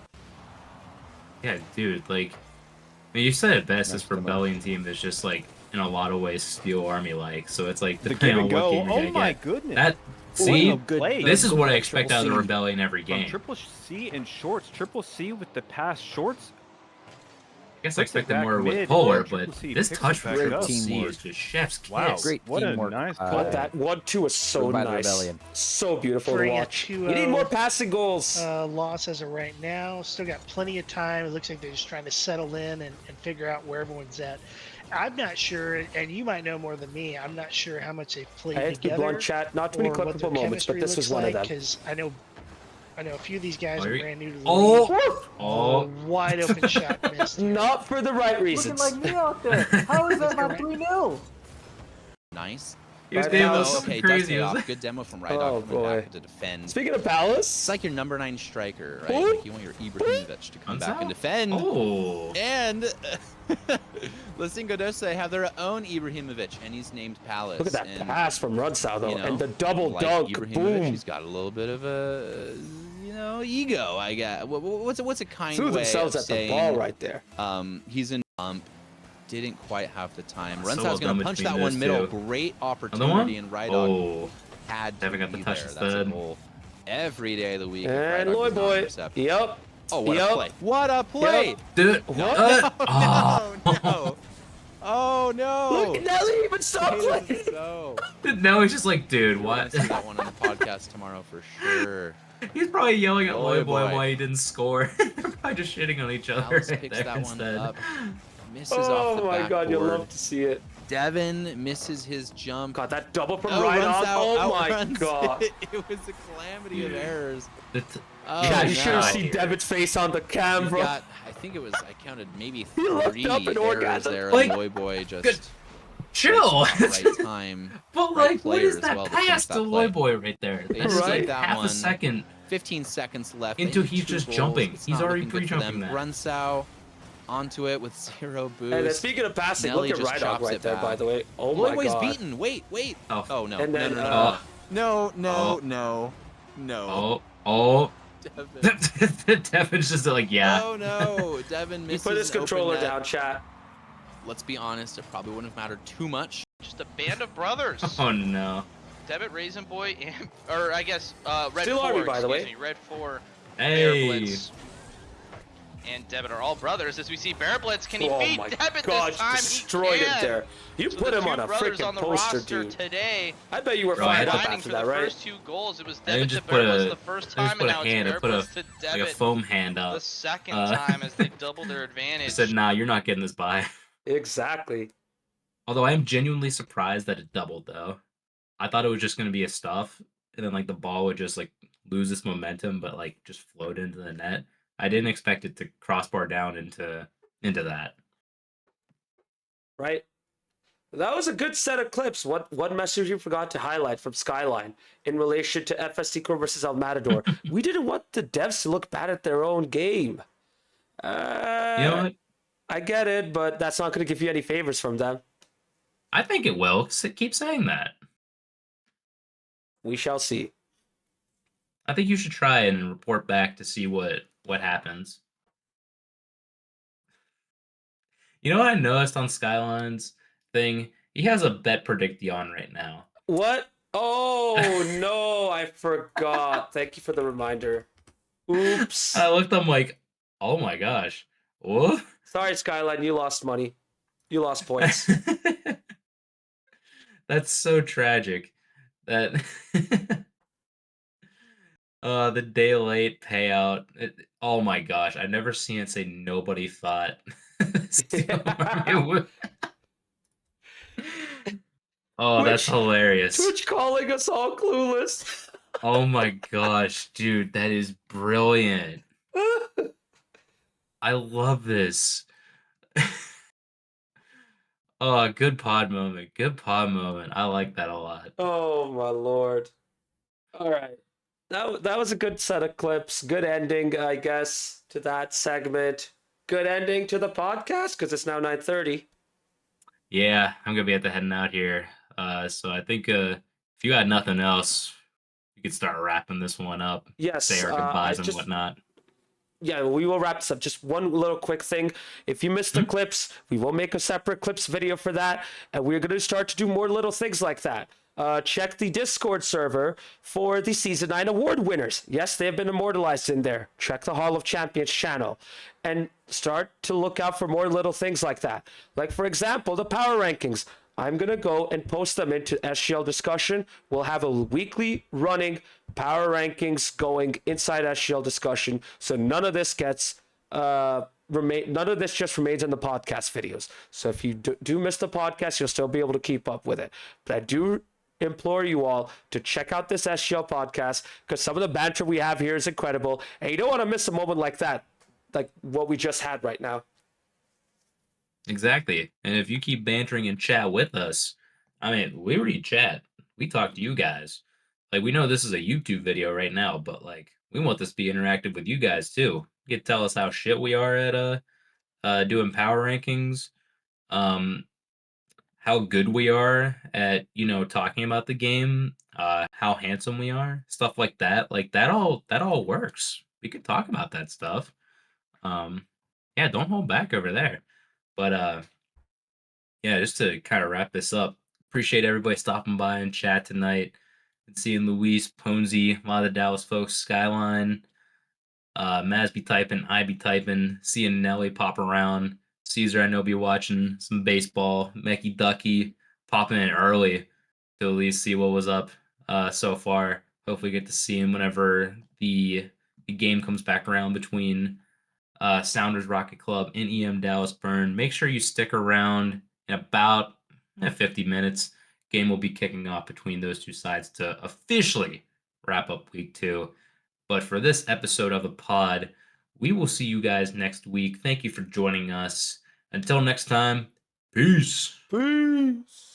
Yeah, dude, like, I mean, you said it best. This Nice demo. Rebellion team is just like, in a lot of ways, Steel Army like. So it's like The depending give on and what go. game you're Oh gonna my get. goodness. That see, a good play. this is what I expect out of the C. Rebellion every From game. Triple C and shorts. Triple C with the pass shorts. I guess I puts it expected back more with mid, Polar, and but Triple C this picks it touch from back Triple up. C is Teamwork. just chef's kiss. Wow. Great What a teamwork. nice Uh, play. But that 1-2 was so By the nice. Rebellion. So beautiful to Bring it watch. to, We need more passing goals. loss as of right now. Still got plenty of time. It looks like they're just trying to settle in and figure out where everyone's at. I'm not sure, and you might know more than me. I'm not sure how much they've played I had to be together. blunt, chat. Not too many or what their clippable moments, but chemistry this was looks one of like, them. Because I know a few of these guys Oh, are here we- brand new to the league. Oh, oh, Wide open shot missed. here. Not for the right Looking reasons. like me out there. How is that not 3-0? Nice. he was Right doing now- this Okay, crazy. dusting off. Good demo from Rydog Oh, coming boy. back to defend. Speaking of It's Palace, like your number 9 striker, right? Boop. Like you want your Ibrahimovic to come back and Gonzalo? defend. Oh, And Listing Godose have their own Ibrahimovic, and he's named Palace. look at that and, pass from Runsau, though. you know, and the double like dunk. Ibrahimovic, Boom. he's got a little bit of a ego. I guess. What's a kind Threw way themselves of at the saying? ball right there. He's in bump. Didn't quite have the time. So Runsow's well gonna done punch between that one those middle. two. Great Another one? opportunity, and Rydog Oh, had to haven't got the be touch there. That's a instead. goal every day of the week. if And Rydog Loy does not boy. intercept. Yep. Oh, what Yep. a play! What a play! Dude, What? Oh no! Oh no! Look, Nelly even stopped Even playing. so. now he's just like, dude, We're gonna what? see that one on the podcast tomorrow for sure. He's probably yelling at Boy, Loy Boy boy. why he didn't score. They're probably just shitting on each other Alice right picks there that one instead. up. Misses off the Oh my god, you backboard. love to see it. Devin misses his jump. God, that double from Oh, Rydog. runs out, Oh my outruns god. it. It was a calamity of errors. Oh, Yeah, you should have no. seen Devin's face on the He's camera. got, I think it was, I counted maybe He looked 3 up in errors orgasm. there. Like, and Loy Boy just good. Chill. right time. But right like, what is player as that well to finish pass that to play. Loy Boy right there? They That's skate like that half one. a second. 15 seconds left. They Into need he's 2 just goals. jumping. It's He's not already looking good for pre-jumping them. that. Runsau onto it with 0 boost. And then speaking of passing, Nelly look at just Rydog chops right it there, back. by the way. Oh Loy my Boy's god. beaten. Wait. Oh. No. And then, No. Oh. No. Oh. Devin. Devin's just like, yeah. Oh no. Devin He misses put his open controller net. down, chat. Let's be honest, it probably wouldn't have mattered too much. Just a band of brothers. Oh no. Debit Raisin Boy and, or I guess, Red Still 4, Army, by the way. excuse me, Red 4, Hey. Bear Blitz, and Debit are all brothers. As we see Bear Blitz, can he Oh beat my Debit god, this time? destroyed he it can. there. You So put the him two on a brothers freaking on the poster, roster dude. today, I bet you were Bro, I fired had up to- combining after for the that, right? first 2 goals. It was I Debit just to Bear put Blitz a- the first I just time, put and a now it's hand, I Bear put a- Blitz to like a Debit foam hand the up. second time as they double their He advantage. said, nah, you're not getting this by. Exactly. Although I am genuinely surprised that it doubled though. I thought it was just gonna be a stuff, and then like the ball would just like lose its momentum, but like just float into the net. I didn't expect it to crossbar down into that. Right? That was a good set of clips. One message you forgot to highlight from Skyline in relation to FSC Core versus El Matador. We didn't want the devs to look bad at their own game. You know what? I get it, but that's not going to give you any favors from them. I think it will. Keep saying that. We shall see. I think you should try and report back to see what happens. You know what I noticed on Skyline's thing? He has a bet predict on right now. What? Oh, no, I forgot. Thank you for the reminder. Oops. I looked, I'm like, oh my gosh. What? Sorry, Skyline, you lost money. You lost points. That's so tragic. That the day late payout. Oh my gosh, I've never seen it say nobody thought. It would. Oh, that's hilarious. Twitch calling us all clueless. Oh my gosh, dude, that is brilliant. I love this. Oh, good pod moment. Good pod moment. I like that a lot. Oh my lord. All right. That was a good set of clips. Good ending, I guess, to that segment. Good ending to the podcast because it's now 9:30. Yeah, I'm gonna be at the heading out here. So I think if you got nothing else, we could start wrapping this one up. Yes. Say our goodbyes and whatnot. Yeah, we will wrap this up. Just one little quick thing. If you missed the clips, we will make a separate clips video for that. And we're going to start to do more little things like that. Check the Discord server for the Season 9 award winners. Yes, they have been immortalized in there. Check the Hall of Champions channel. And start to look out for more little things like that. Like, for example, the power rankings. I'm going to go and post them into SGL discussion. We'll have a weekly running power rankings going inside SGL discussion. So none of this gets none of this just remains in the podcast videos. So if you do miss the podcast, you'll still be able to keep up with it. But I do implore you all to check out this SGL podcast because some of the banter we have here is incredible. And you don't want to miss a moment like that, like what we just had right now. Exactly. And if you keep bantering and chat with us, I mean, we read chat. We talk to you guys. Like, we know this is a YouTube video right now, but like, we want this to be interactive with you guys too. You can tell us how shit we are at doing power rankings. how good we are at, talking about the game, how handsome we are, stuff like that. Like that all works. We could talk about that stuff. Um, yeah, don't hold back over there. But yeah, just to kind of wrap this up, appreciate everybody stopping by and chat tonight and seeing Luis, Ponzi, a lot of the Dallas folks, Skyline, Maz be typing, I be typing, seeing Nelly pop around. Caesar, I know, be watching some baseball. Mecky Ducky popping in early to at least see what was up so far. Hopefully, get to see him whenever the game comes back around between Sounders Rocket Club and EM Dallas Burn. Make sure you stick around in about 50 minutes. Game will be kicking off between those two sides to officially wrap up week 2. But for this episode of the pod, we will see you guys next week. Thank you for joining us. Until next time, peace. Peace.